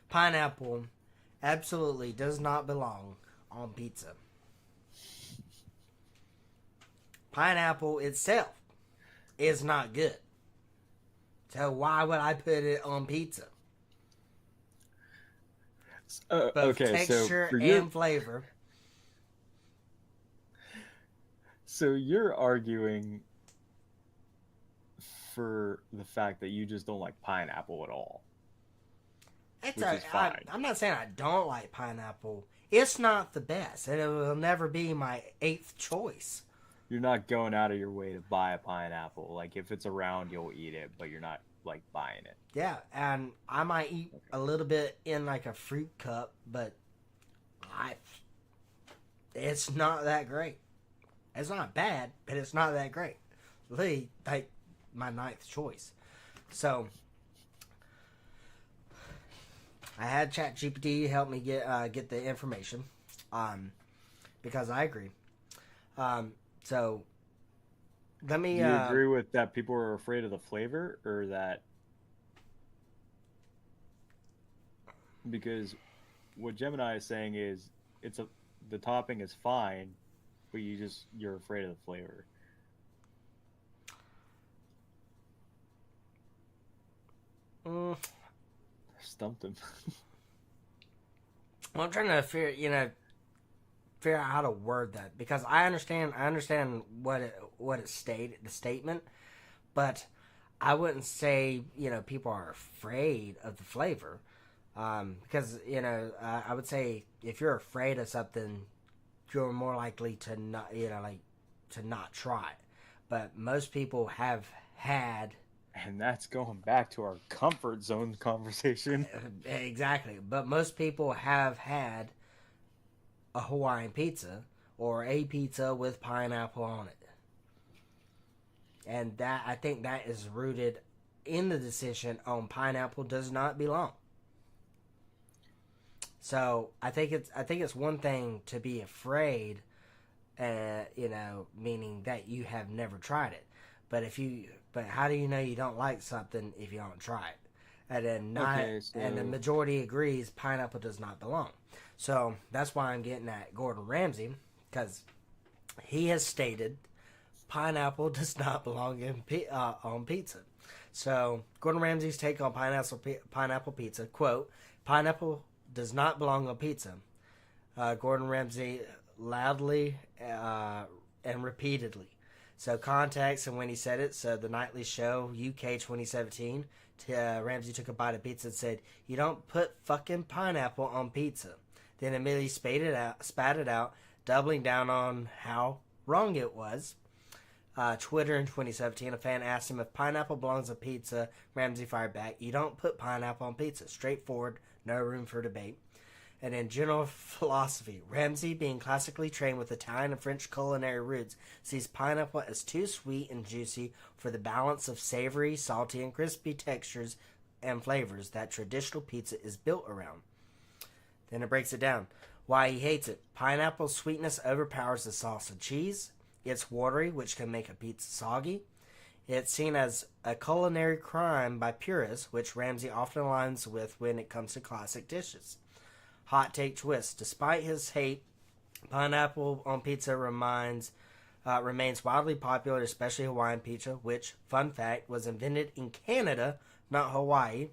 Pineapple absolutely does not belong on pizza. Pineapple itself is not good. So why would I put it on pizza? Both okay, texture so and flavor. So you're arguing for the fact that you just don't like pineapple at all. It's which a. is fine. I'm not saying I don't like pineapple. It's not the best, and it will never be my eighth choice. You're not going out of your way to buy a pineapple. Like if it's around, you'll eat it, but you're not like buying it. Yeah, and I might eat a little bit in like a fruit cup, but I. It's not that great. It's not bad, but it's not that great. Literally, like my ninth choice. So I had ChatGPT help me get the information, because I agree. So let me. Do you agree with that people are afraid of the flavor or that because what Gemini is saying is it's a the topping is fine, but you're afraid of the flavor. Mm, Stumped him. well, I'm trying to figure out how to word that because I understand what it stated the statement, but I wouldn't say people are afraid of the flavor, because I would say if you're afraid of something, you're more likely to not like to not try it. But most people have had And that's going back to our comfort zone conversation. exactly, but most people have had a Hawaiian pizza or a pizza with pineapple on it. And that I think that is rooted in the decision on pineapple does not belong. So I think it's one thing to be afraid, meaning that you have never tried it. But how do you know you don't like something if you don't try it? And then not, Okay, so and the majority agrees pineapple does not belong. So that's why I'm getting at Gordon Ramsay, because he has stated pineapple does not belong on pizza. So Gordon Ramsay's take on pineapple pizza, quote, pineapple does not belong on pizza. Gordon Ramsay loudly and repeatedly. So context and when he said it. So the Nightly Show UK 2017. Ramsay took a bite of pizza and said, "You don't put fucking pineapple on pizza." Then immediately spat it out, doubling down on how wrong it was. Twitter in 2017, a fan asked him if pineapple belongs on pizza. Ramsay fired back, "You don't put pineapple on pizza." Straightforward, no room for debate. And in general philosophy, Ramsay, being classically trained with Italian and French culinary roots, sees pineapple as too sweet and juicy for the balance of savory, salty, and crispy textures and flavors that traditional pizza is built around. Then it breaks it down. Why he hates it. Pineapple sweetness overpowers the sauce and cheese. It's watery, which can make a pizza soggy. It's seen as a culinary crime by purists, which Ramsay often aligns with when it comes to classic dishes. Hot take twist. Despite his hate, pineapple on pizza remains wildly popular, especially Hawaiian pizza, which, fun fact, was invented in Canada, not Hawaii.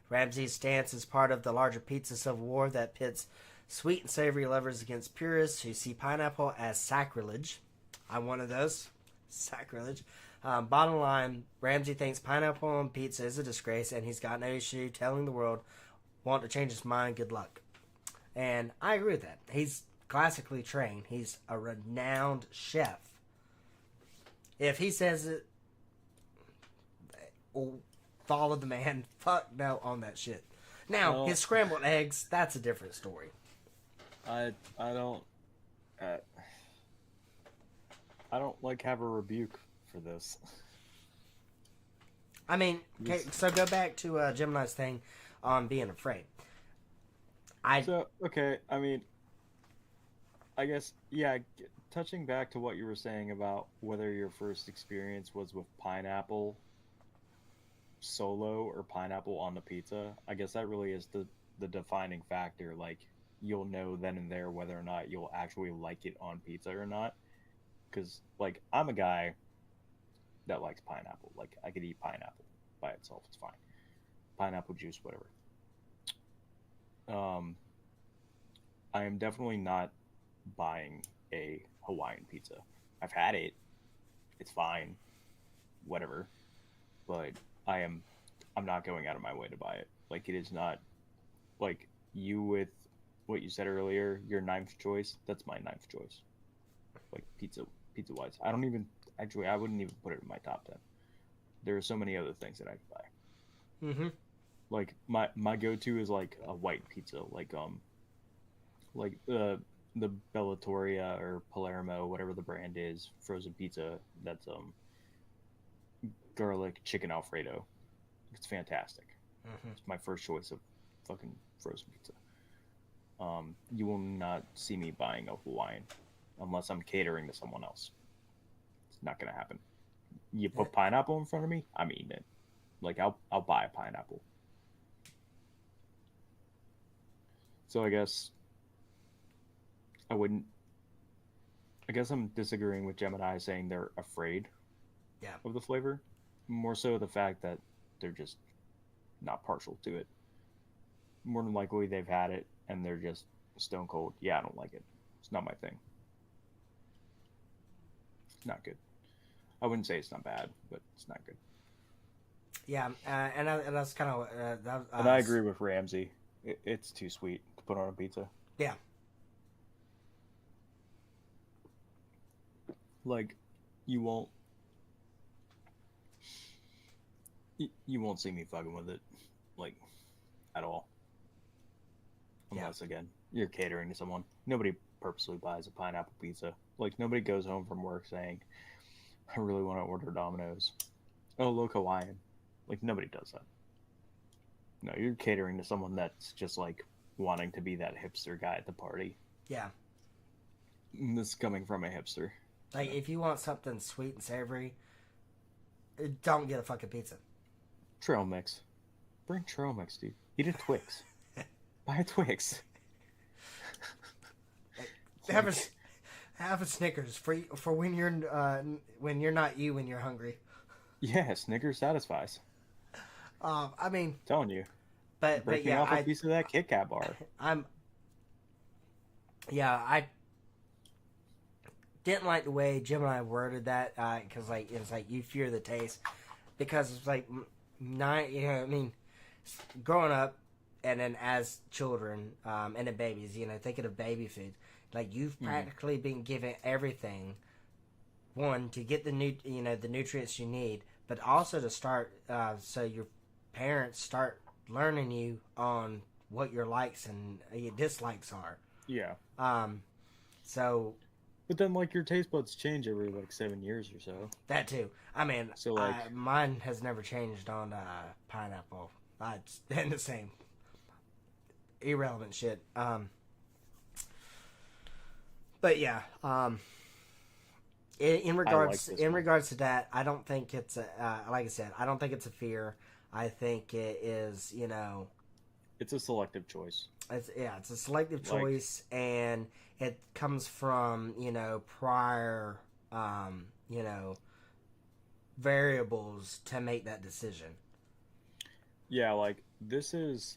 Ramsay's stance is part of the larger pizza civil war that pits sweet and savory lovers against purists who see pineapple as sacrilege. I'm one of those. Sacrilege. Bottom line, Ramsay thinks pineapple on pizza is a disgrace, and he's got no issue telling the world, want to change his mind, good luck. And I agree with that. He's classically trained. He's a renowned chef. If he says it, follow the man. Fuck no on that shit. Now, Well, his scrambled eggs, that's a different story. I don't uh, I don't like have a rebuke for this. I mean, okay, so go back to Gemini's thing on being afraid. So okay, I mean, I guess yeah. Touching back to what you were saying about whether your first experience was with pineapple solo or pineapple on the pizza, I guess that really is the defining factor. Like you'll know then and there whether or not you'll actually like it on pizza or not. Because like I'm a guy that likes pineapple. Like I could eat pineapple by itself; it's fine. Pineapple juice, whatever. Um, I am definitely not buying a Hawaiian pizza. I've had it; it's fine, whatever. But I'm not going out of my way to buy it. Like it is not like you with what you said earlier, your ninth choice, that's my ninth choice. Like pizza wise. I don't even actually I wouldn't even put it in my top 10. There are so many other things that I could buy. Mm-hmm. Like my go-to is like a white pizza, like the Bellatoria or Palermo, whatever the brand is, frozen pizza that's garlic chicken Alfredo. It's fantastic. Mm-hmm. It's my first choice of fucking frozen pizza. You will not see me buying a Hawaiian unless I'm catering to someone else. It's not gonna happen. You put pineapple in front of me, I'm eating it. Like I'll buy a pineapple. So I guess I wouldn't. I guess I'm disagreeing with Gemini saying they're afraid Yeah. of the flavor. More so the fact that they're just not partial to it. More than likely they've had it and they're just stone cold. Yeah, I don't like it. It's not my thing. It's not good. I wouldn't say it's not bad, but it's not good. Yeah, and that's kind of And I agree with Ramsey. It's too sweet to put on a pizza. Yeah, Like, you won't you won't see me fucking with it, like at all. yeah, Unless again you're catering to someone. Nobody purposely buys a pineapple pizza. Like nobody goes home from work saying, "I really want to order Domino's." Oh, look, Hawaiian. Like nobody does that. No, you're catering to someone that's just like wanting to be that hipster guy at the party. yeah. And this is coming from a hipster. Like if you want something sweet and savory, don't get a fucking pizza. Trail mix. Bring trail mix, dude. Eat a Twix. Buy a Twix. Have a Snickers for when you're not you when you're hungry. Yeah, Snickers satisfies. I mean, Telling you. but Break me yeah, off a piece of that Kit Kat bar. I didn't like the way Jim and I worded that because like it's like you fear the taste because it's like nine. You know, I mean, growing up and then as children and then babies, you know, thinking of baby food, like you've practically been given everything. One to get the the nutrients you need, but also to start so your parents start learning you on what your likes and your dislikes are. Yeah. So But then, like, your taste buds change every, like, 7 years or so. that too. I mean, So, like, mine has never changed on pineapple. It's been the same. Irrelevant shit. But yeah. In regards like this one. regards to that, I don't think it's like I said, I don't think it's a fear. I think it is, it's a selective choice. it's a selective Like- choice, and it comes from prior variables to make that decision. Yeah, like, this is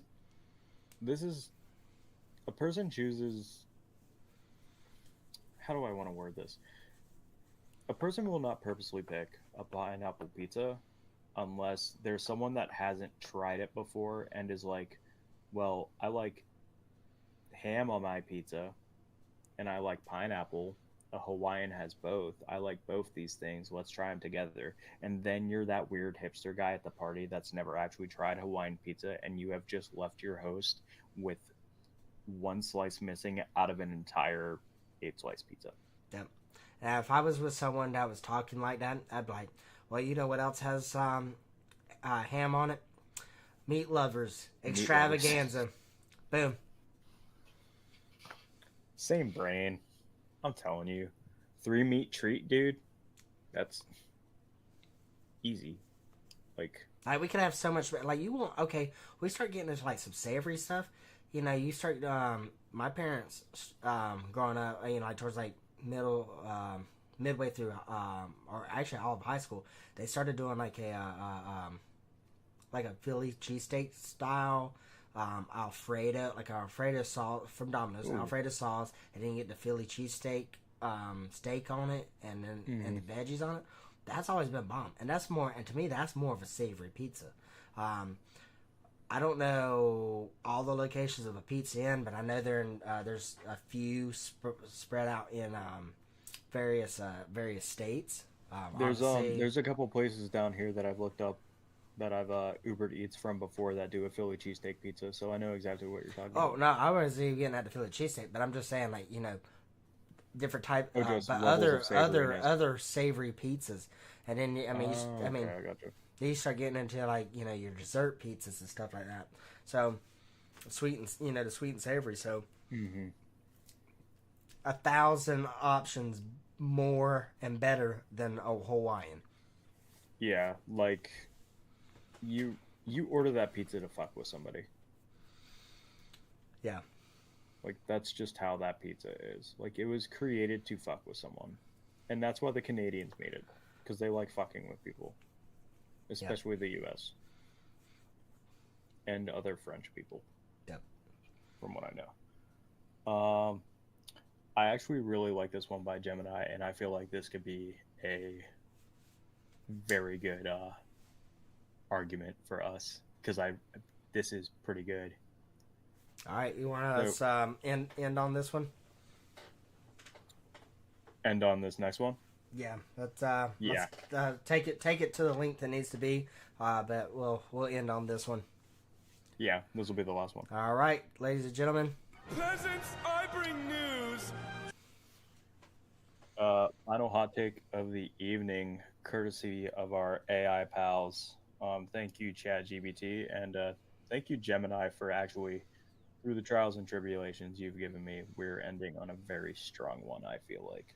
a person chooses. How do I want to word this? A person will not purposely pick a pineapple pizza unless there's someone that hasn't tried it before and is like, well, I like ham on my pizza and I like pineapple. A Hawaiian has both. I like both these things. Let's try them together. And then you're that weird hipster guy at the party that's never actually tried Hawaiian pizza and you have just left your host with one slice missing out of an entire 8 slice pizza. Yep. Now, if I was with someone that was talking like that, I'd be like, well, you know what else has ham on it? Meat Lovers Extravaganza. Boom. Same brain. I'm telling you. 3 meat treat, dude. That's easy. Like, Like we could have so much. Like you want. Okay, we start getting into like some savory stuff. You start. My parents, growing up, like towards like midway through, or actually all of high school, they started doing like a Philly cheesesteak style. Alfredo, like Alfredo sauce from Domino's, Alfredo sauce, and then you get the Philly cheesesteak steak on it, and then and the veggies on it. That's always been bomb, and that's more. And to me, that's more of a savory pizza. I don't know all the locations of a Pizza Inn, but I know they're in. There's a few spread out in various states. Obviously, there's a couple places down here that I've looked up that I've Ubered Eats from before that do a Philly cheesesteak pizza, so I know exactly what you're talking oh about. no, I wasn't even getting at the Philly cheesesteak, but I'm just saying, like, different type, Oh, just but levels of other savoriness. other savory pizzas, and then Oh, okay, I got you. then you start getting into like your dessert pizzas and stuff like that. So sweet and the sweet and savory. So Hmm. 1,000 options more and better than a Hawaiian. Yeah, like you you order that pizza to fuck with somebody. Yeah, Like that's just how that pizza is. Like it was created to fuck with someone. And that's why the Canadians made it because they like fucking with people, yeah, especially the US and other French people yep. from what I know. I actually really like this one by Gemini and I feel like this could be a very good argument for us because I this is pretty good. All right, you want So us end on this one? end on this next one. Yeah, let's Yeah, take it to the length that needs to be. But we'll end on this one. yeah, this will be the last one. All right, ladies and gentlemen. Peasants, I bring news. Final hot take of the evening, courtesy of our AI pals. Thank you, ChatGPT, and thank you, Gemini, for actually, through the trials and tribulations you've given me, we're ending on a very strong one, I feel like.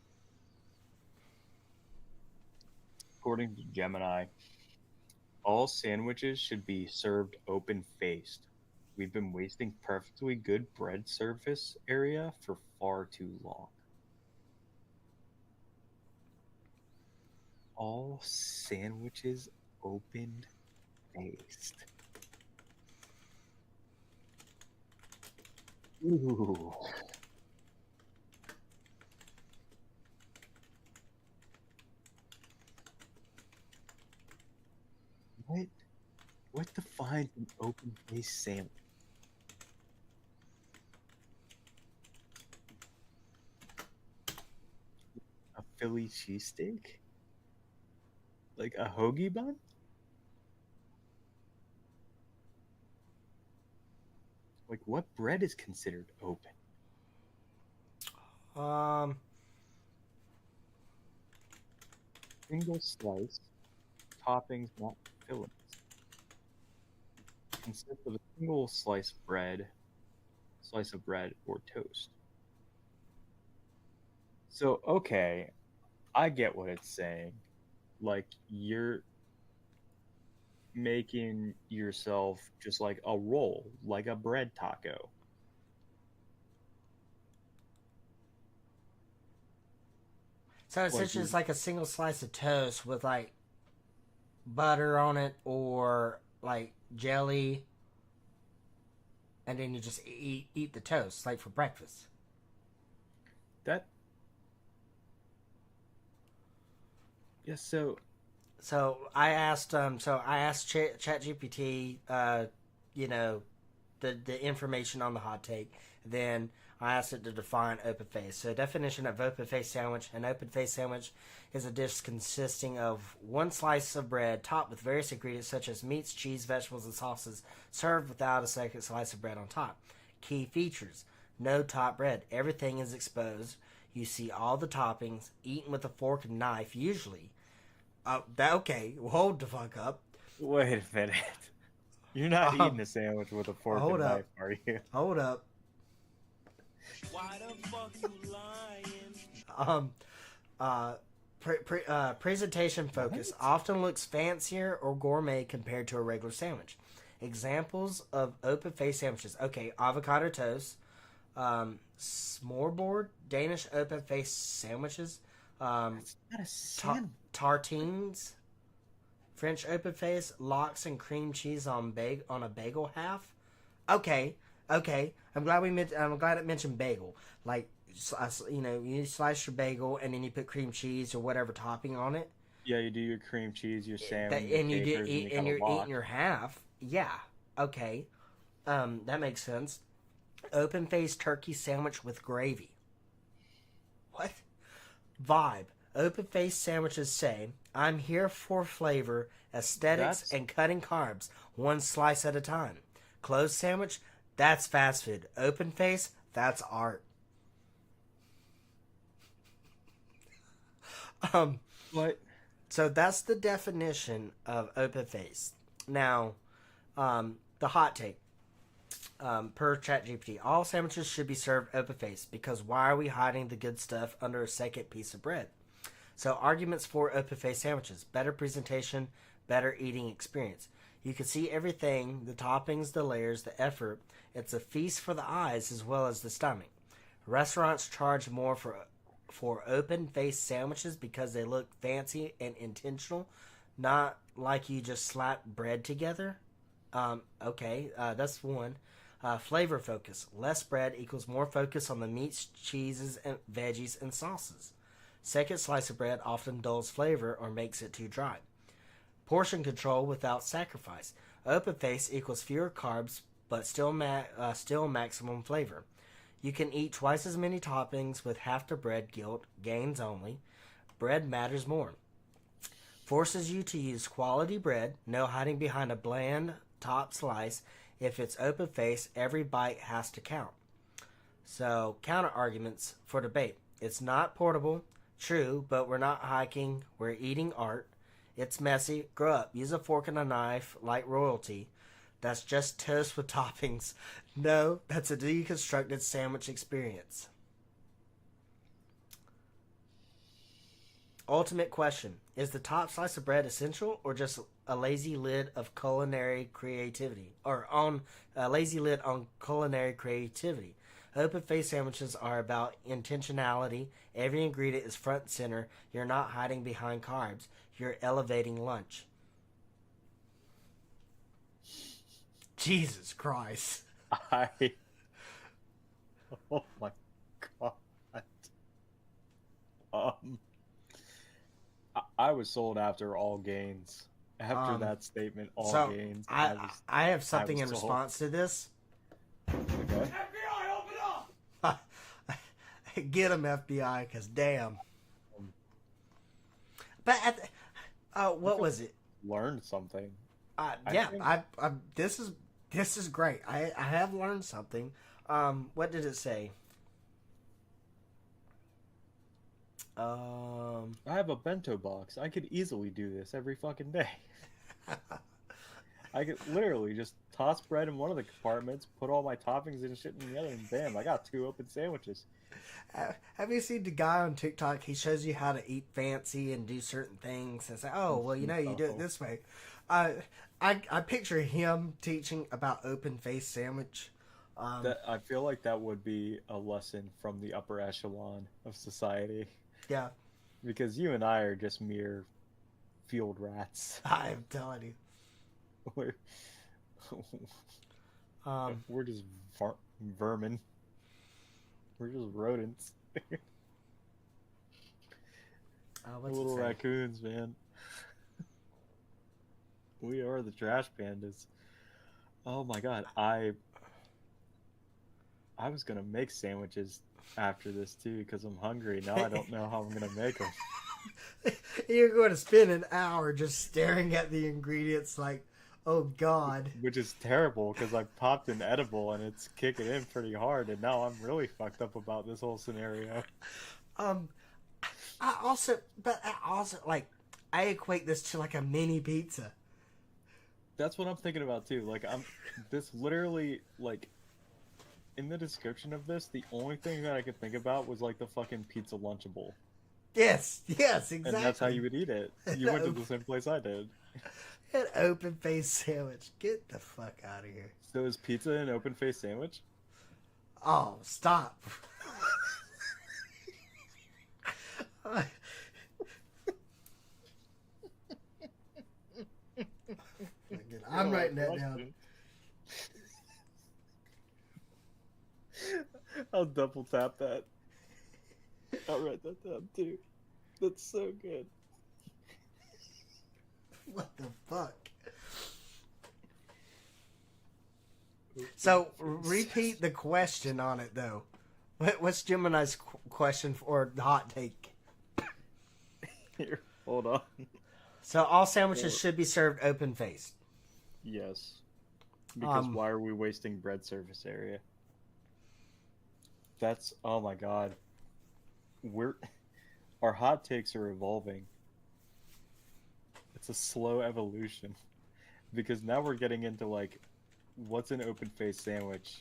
According to Gemini, all sandwiches should be served open faced. We've been wasting perfectly good bread surface area for far too long. All sandwiches open faced. Ooh. What? What defines an open faced sandwich? A Philly cheesesteak? Like a hoagie bun? Like what bread is considered open? Um, Single slice, toppings, not fillings. Consists of a single slice of bread or toast. So okay, I get what it's saying. Like you're making yourself just like a roll, like a bread taco. so Like essentially, you're it's like a single slice of toast with like butter on it or like jelly, and then you just eat the toast like for breakfast. that yeah, so So I asked ChatGPT, you know, the information on the hot take. Then I asked it to define open face. So, definition of open face sandwich: an open face sandwich is a dish consisting of one slice of bread topped with various ingredients such as meats, cheese, vegetables, and sauces, served without a second slice of bread on top. Key features: no top bread. Everything is exposed. You see all the toppings, eaten with a fork and knife, usually. Okay, hold the fuck up. wait a minute. You're not Um, eating a sandwich with a fork hold and up, knife, are you? hold up. Why the fuck you lying? Um, presentation focus What? often looks fancier or gourmet compared to a regular sandwich. Examples of open face sandwiches: okay, avocado toast, smorboard, Danish open face sandwiches, um, That's not a ta- sandwich. tartines, French open face, lox and cream cheese on a bagel half. Okay, okay. I'm glad it mentioned bagel. Like, you slice your bagel and then you put cream cheese or whatever topping on it. Yeah, you do your cream cheese, your That salmon, your and you did capers, and you and got a you're eating lox. your half. Yeah. Okay, that makes sense. Open faced turkey sandwich with gravy. What? Vibe. Open faced sandwiches say, I'm here for flavor, aesthetics, That's and cutting carbs, one slice at a time. Closed sandwich, that's fast food. Open face, that's art. Um, what so that's the definition of open face. Now, the hot take. Per ChatGPT, all sandwiches should be served open faced because why are we hiding the good stuff under a second piece of bread? So, arguments for open faced sandwiches: better presentation, better eating experience. You can see everything, the toppings, the layers, the effort. It's a feast for the eyes as well as the stomach. Restaurants charge more for open faced sandwiches because they look fancy and intentional, not like you just slap bread together. Okay, that's one. Flavor focus. Less bread equals more focus on the meats, cheeses, and veggies and sauces. Second slice of bread often dulls flavor or makes it too dry. Portion control without sacrifice. Open face equals fewer carbs, but still maximum flavor. You can eat twice as many toppings with half the bread guilt, gains only. Bread matters more. Forces you to use quality bread, no hiding behind a bland top slice. If it's open face, every bite has to count. So, counter arguments for debate. It's not portable, true, but we're not hiking, we're eating art. It's messy, grow up, use a fork and a knife like royalty. That's just toast with toppings. No, that's a deconstructed sandwich experience. Ultimate question. Is the top slice of bread essential or just a lazy lid of culinary creativity? Or on a lazy lid on culinary creativity? Open face sandwiches are about intentionality. Every ingredient is front and center. You're not hiding behind carbs. You're elevating lunch. Jesus Christ. I. Oh my god. Um, I was sold after all gains. After that statement, all So gains. I have something in sold. response to this. Okay. FBI, open up! Get him, FBI, because damn. But what was it? Learned something. Yeah, think- this is great. I have learned something. What did it say? I have a bento box. I could easily do this every fucking day. I could literally just toss bread in one of the compartments, put all my toppings and shit in the other, and bam, I got 2 open sandwiches. Have you seen the guy on TikTok? He shows you how to eat fancy and do certain things. And say, oh, well, you do it this way. I picture him teaching about open face sandwich. I feel like that would be a lesson from the upper echelon of society. Yeah, Because you and I are just mere field rats. I'm telling you. We're, Um, we're just vermin. We're just rodents. what's Little it say? raccoons, man. We are the trash pandas. Oh my god, I was gonna make sandwiches after this too because I'm hungry. Now I don't know how I'm gonna make them. You're going to spend an hour just staring at the ingredients like, oh God. Which is terrible because I popped an edible and it's kicking in pretty hard, and now I'm really fucked up about this whole scenario. I also like, I equate this to like a mini pizza. That's what I'm thinking about too. Like this literally like in the description of this, the only thing that I could think about was like the fucking pizza Lunchable. Yes, exactly. And that's how you would eat it. You went to the same place I did. An open face sandwich. Get the fuck out of here. So is pizza an open face sandwich? Oh, stop. I'm writing that down. I'll double tap that. I'll write that down too. That's so good. What the fuck? So repeat the question on it though. What's Gemini's question or the hot take? Here, hold on. So all sandwiches should be served open faced. Yes. Because Um, why are we wasting bread surface area? That's oh my god. We're our hot takes are evolving. It's a slow evolution. Because now we're getting into like what's an open faced sandwich?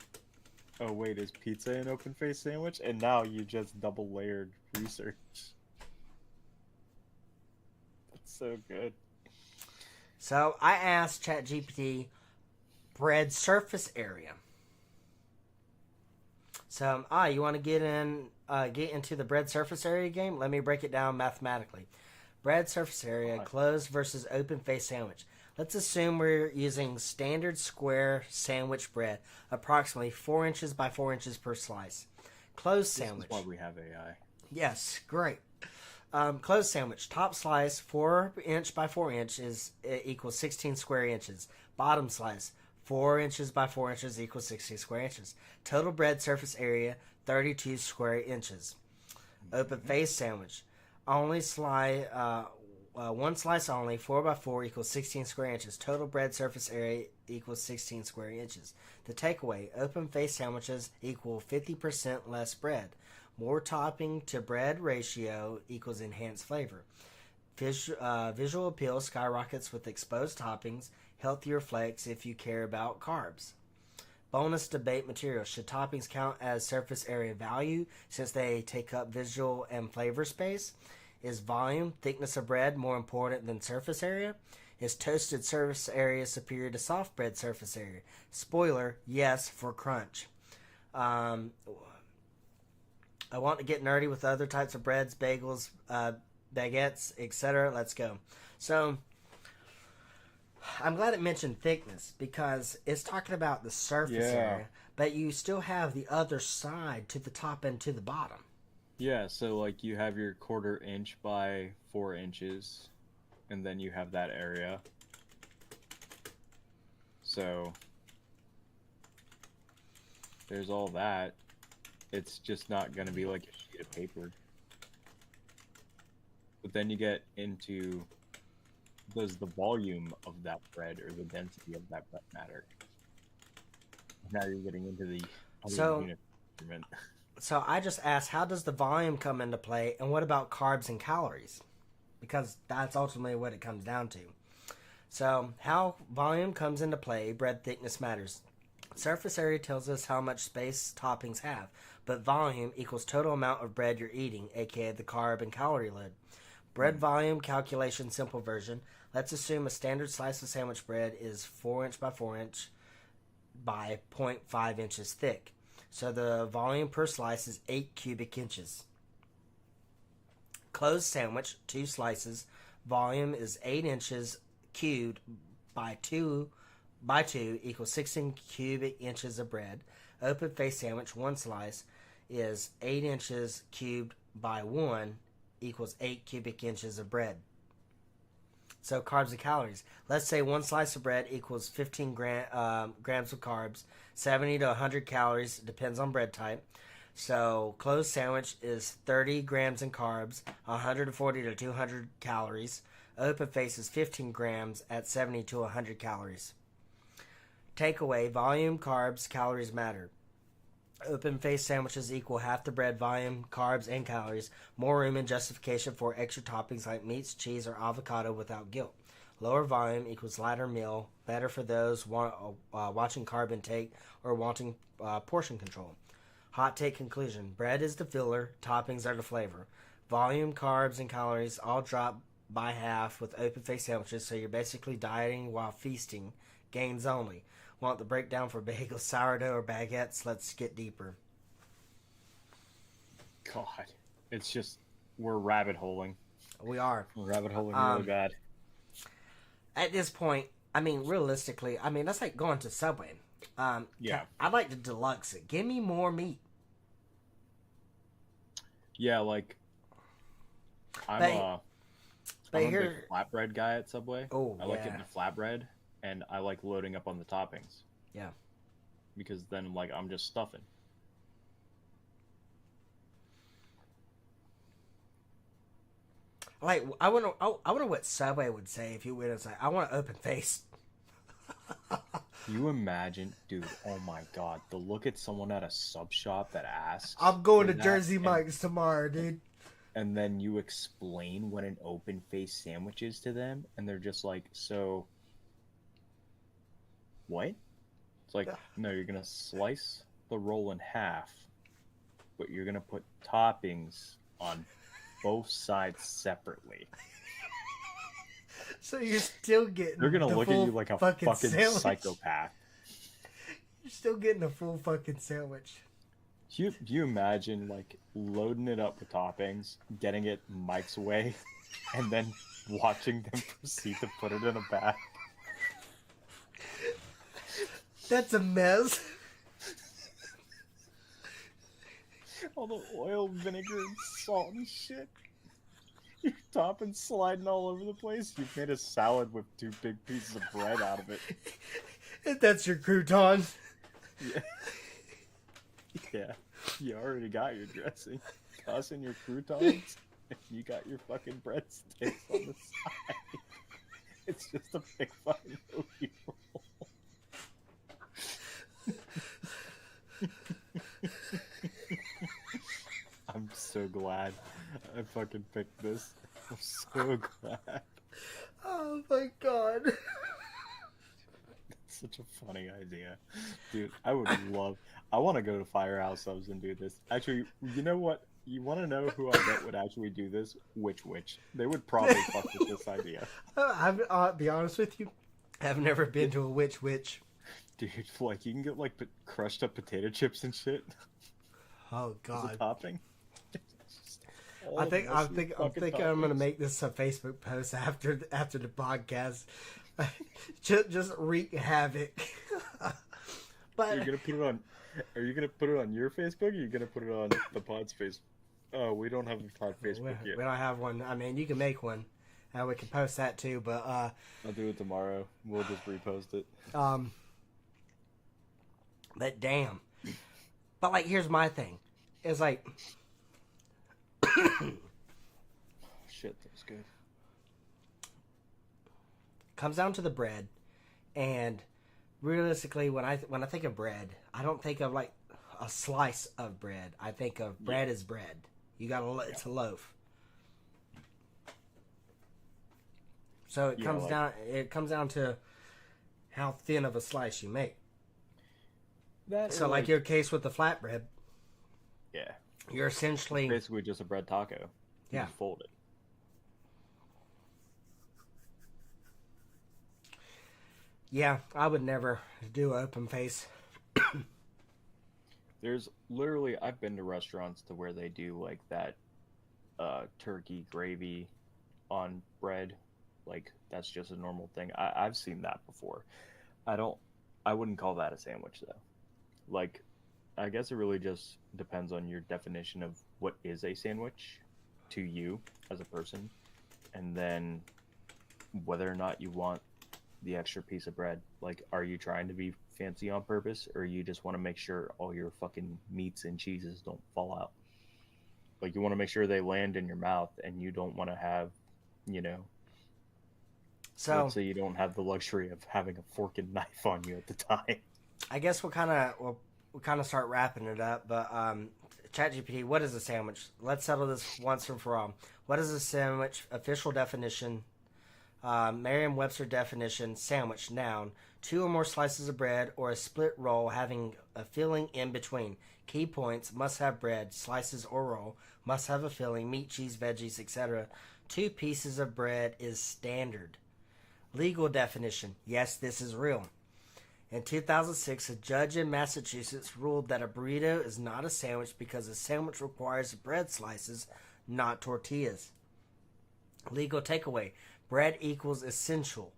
Oh wait, is pizza an open faced sandwich? And now you just double layered research. That's so good. So I asked ChatGPT bread surface area. So you want to get into the bread surface area game? Let me break it down mathematically. Bread surface area, closed versus open face sandwich. Let's assume we're using standard square sandwich bread, approximately 4 inches by 4 inches per slice. Closed sandwich. This is why we have AI. Yes, great. Closed sandwich. Top slice, 4 inch by 4 inch is equals 16 square inches. Bottom slice, 4 inches by 4 inches equals 16 square inches. Total bread surface area, 32 square inches. Open face sandwich. Only slice, one slice only, 4 by 4 equals 16 square inches. Total bread surface area equals 16 square inches. The takeaway, open face sandwiches equal 50% less bread. More topping to bread ratio equals enhanced flavor. Visual appeal skyrockets with exposed toppings. Healthier flakes if you care about carbs. Bonus debate material. Should toppings count as surface area value since they take up visual and flavor space? Is volume, thickness of bread more important than surface area? Is toasted surface area superior to soft bread surface area? Spoiler, yes for crunch. I want to get nerdy with other types of breads, bagels, baguettes, etc. Let's go. So, I'm glad it mentioned thickness because it's talking about the surface area, but you still have the other side to the top and to the bottom. Yeah, so like you have your 1/4 inch by 4 inches, and then you have that area. So there's all that. It's just not going to be like a sheet of paper. But then you get into, does the volume of that bread or the density of that bread matter? Now you're getting into the unit measurement. So I just asked, how does the volume come into play, and what about carbs and calories? Because that's ultimately what it comes down to. So how volume comes into play, bread thickness matters. Surface area tells us how much space toppings have, but volume equals total amount of bread you're eating, aka the carb and calorie load. Bread volume calculation, simple version. Let's assume a standard slice of sandwich bread is 4 inch by 4 inch by 0.5 inches thick. So the volume per slice is 8 cubic inches. Closed sandwich, 2 slices, volume is 8 inches cubed by 2 equals 16 cubic inches of bread. Open face sandwich, 1 slice, is 8 inches cubed by 1 equals 8 cubic inches of bread. So carbs and calories. Let's say 1 slice of bread equals 15 grams of carbs, 70 to 100 calories, depends on bread type. So closed sandwich is 30 grams in carbs, 140 to 200 calories. Open face is 15 grams at 70 to 100 calories. Takeaway, volume, carbs, calories matter. Open face sandwiches equal half the bread volume, carbs, and calories. More room and justification for extra toppings like meats, cheese, or avocado without guilt. Lower volume equals lighter meal, better for those watching carb intake or wanting portion control. Hot take conclusion. Bread is the filler, toppings are the flavor. Volume, carbs, and calories all drop by half with open face sandwiches, so you're basically dieting while feasting. Gains only. Want the breakdown for bagels, sourdough, or baguettes? Let's get deeper. God, it's just, we're rabbit holing. We are. We're rabbit holing really bad. At this point, I mean, realistically, I mean, that's like going to Subway. Yeah. I'd like to deluxe it. Give me more meat. Yeah, like, I'm a big flatbread guy at Subway. Oh, I like getting the flatbread, and I like loading up on the toppings. Yeah. because then like I'm just stuffing. Like, I wonder what Subway would say if you went and say, "I want an open face." You imagine, dude, oh my god, the look at someone at a sub shop that asks I'm going for to that, Jersey Mike's tomorrow, dude. and then you explain what an open face sandwich is to them, and they're just like, so what? It's like, no, you're gonna slice the roll in half, but you're gonna put toppings on both sides separately. So you're still getting. They're gonna the look at full you like a fucking sandwich. psychopath. You're still getting a full fucking sandwich. Do you imagine like loading it up with toppings, getting it Mike's way, and then watching them proceed to put it in a bag? That's a mess. All the oil, vinegar, and salt and shit. Your toppings sliding all over the place. You've made a salad with 2 big pieces of bread out of it. If that's your croutons. Yeah. Yeah. You already got your dressing. Toss in your croutons, and you got your fucking breadsticks on the side. It's just a big fucking movie roll. I'm so glad I fucking picked this. I'm so glad. Oh my god. It's such a funny idea. Dude, I want to go to Firehouse Subs and do this. Actually, you know what? You want to know who I bet would actually do this? Witch. They would probably fuck with this idea. I'll be honest with you. I've never been to a witch. Dude, like, you can get, like, crushed up potato chips and shit Oh as a god. topping. I think I'm gonna toppings. make this a Facebook post after the podcast. just wreak havoc. But Are you gonna put it on your Facebook, or are you gonna put it on the pod's face? Oh, we don't have a pod Facebook we yet. don't have one. I mean, you can make one, and we can post that too. But I'll do it tomorrow. We'll just repost it. but damn. But like, here's my thing. It's like, Shit, that was good. comes down to the bread, and realistically, when I think of bread, I don't think of like a slice of bread. I think of bread as bread. You gotta, it's a loaf. So it comes down. It comes down to how thin of a slice you make. That So, like your case with the flatbread, yeah, you're essentially basically just a bread taco. You Yeah. just fold it. yeah. I would never do open face. There's literally, I've been to restaurants to where they do like that turkey gravy on bread. Like, that's just a normal thing. I've seen that before. I wouldn't call that a sandwich though. Like, I guess it really just depends on your definition of what is a sandwich to you as a person, and then whether or not you want the extra piece of bread. Like, are you trying to be fancy on purpose, or you just want to make sure all your fucking meats and cheeses don't fall out? Like, you want to make sure they land in your mouth, and you don't want to have, So let's say you don't have the luxury of having a fork and knife on you at the time. I guess we'll kind of start wrapping it up. But ChatGPT, what is a sandwich? Let's settle this once and for all. What is a sandwich? Official definition. Merriam-Webster definition: sandwich, noun, 2 or more slices of bread or a split roll having a filling in between. Key points: must have bread, slices or roll, must have a filling, meat, cheese, veggies, etc. 2 pieces of bread is standard. Legal definition: yes, this is real. In 2006, a judge in Massachusetts ruled that a burrito is not a sandwich because a sandwich requires bread slices, not tortillas. Legal takeaway: bread equals essential.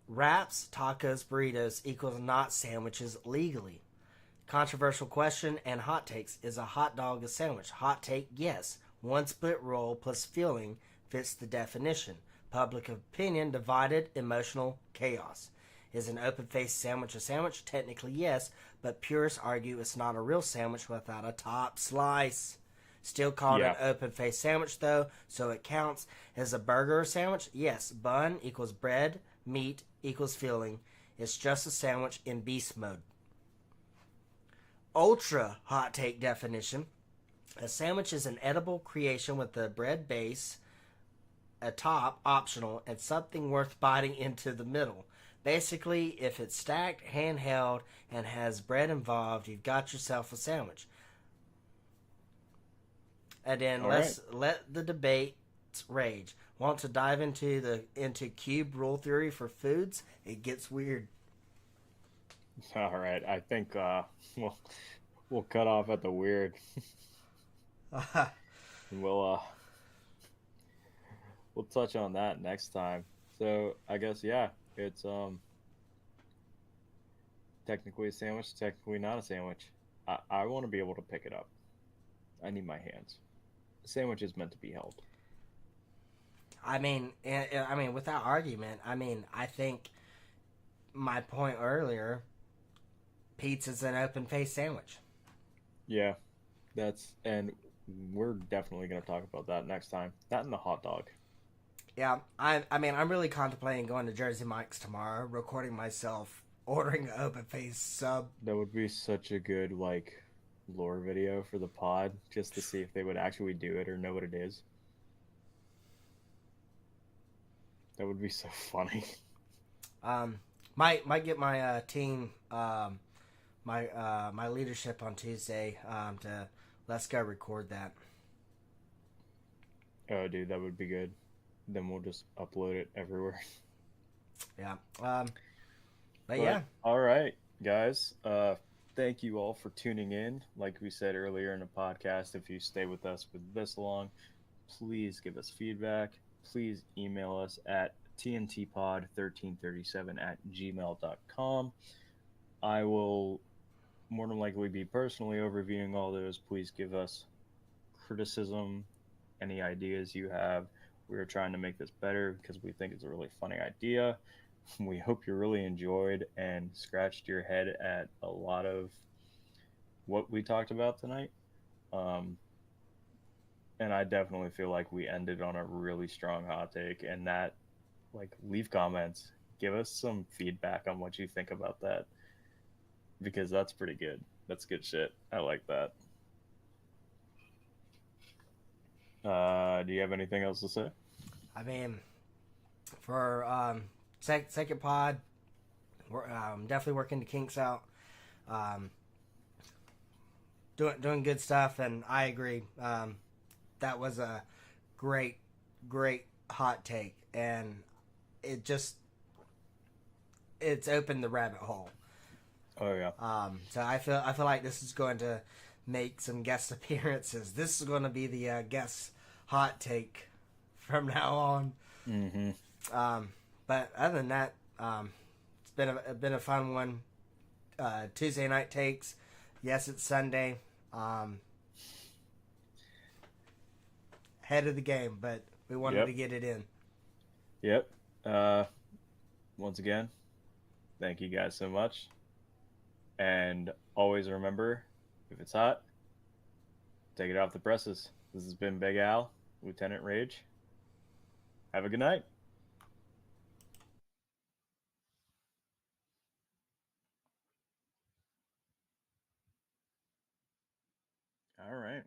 Wraps, tacos, burritos equals not sandwiches legally. Controversial question and hot takes: is a hot dog a sandwich? Hot take: yes. 1 split roll plus filling fits the definition. Public opinion: divided, emotional, chaos. Is an open-faced sandwich a sandwich? Technically, yes, but purists argue it's not a real sandwich without a top slice. Still called an Yeah. open-faced sandwich, though, so it counts. Is a burger a sandwich? Yes. Bun equals bread, meat equals filling. It's just a sandwich in beast mode. Ultra hot take definition. A sandwich is an edible creation with a bread base, a top, optional, and something worth biting into the middle. Basically, if it's stacked, handheld, and has bread involved, you've got yourself a sandwich. And then All right. let's let the debate rage. Want to dive into cube rule theory for foods? It gets weird. All right. I think we'll we'll cut off at the weird. And we'll touch on that next time. So I guess yeah, it's technically a sandwich, technically not a sandwich. I want to be able to pick it up. I need my hands. A sandwich is meant to be held. Without argument, I think my point earlier, pizza's an open faced sandwich. Yeah, and we're definitely gonna talk about that next time. That and the hot dog. Yeah, I'm really contemplating going to Jersey Mike's tomorrow, recording myself ordering an open faced sub. That would be such a good like lore video for the pod, just to see if they would actually do it or know what it is. That would be so funny. Might get my team, my leadership on Tuesday, to let's go record that. Oh, dude, that would be good. Then we'll just upload it everywhere. Yeah. But Yeah. all right, guys. Thank you all for tuning in. Like we said earlier in the podcast, if you stay with us for this long, please give us feedback. Please email us at tntpod1337@gmail.com. I will more than likely be personally overviewing all those. Please give us criticism, any ideas you have. We are trying to make this better because we think it's a really funny idea. We hope you really enjoyed and scratched your head at a lot of what we talked about tonight. Um, and I definitely feel like we ended on a really strong hot take. And that, like, leave comments, give us some feedback on what you think about that because that's pretty good. That's good shit. I like that. Do you have anything else to say? I mean, for second pod, we're definitely working the kinks out. Um, doing good stuff, and I agree. That was a great hot take, and it's opened the rabbit hole. Oh yeah. So I feel like this is going to make some guest appearances. This is going to be the guest hot take from now on. Mm-hmm. But other than that, it's been a fun one. Tuesday night takes. Yes, it's Sunday. Head of the game, but we wanted to get it in. Yep. Once again, thank you guys so much. And always remember, if it's hot, take it off the presses. This has been Big Al, Lieutenant Rage. Have a good night. All right.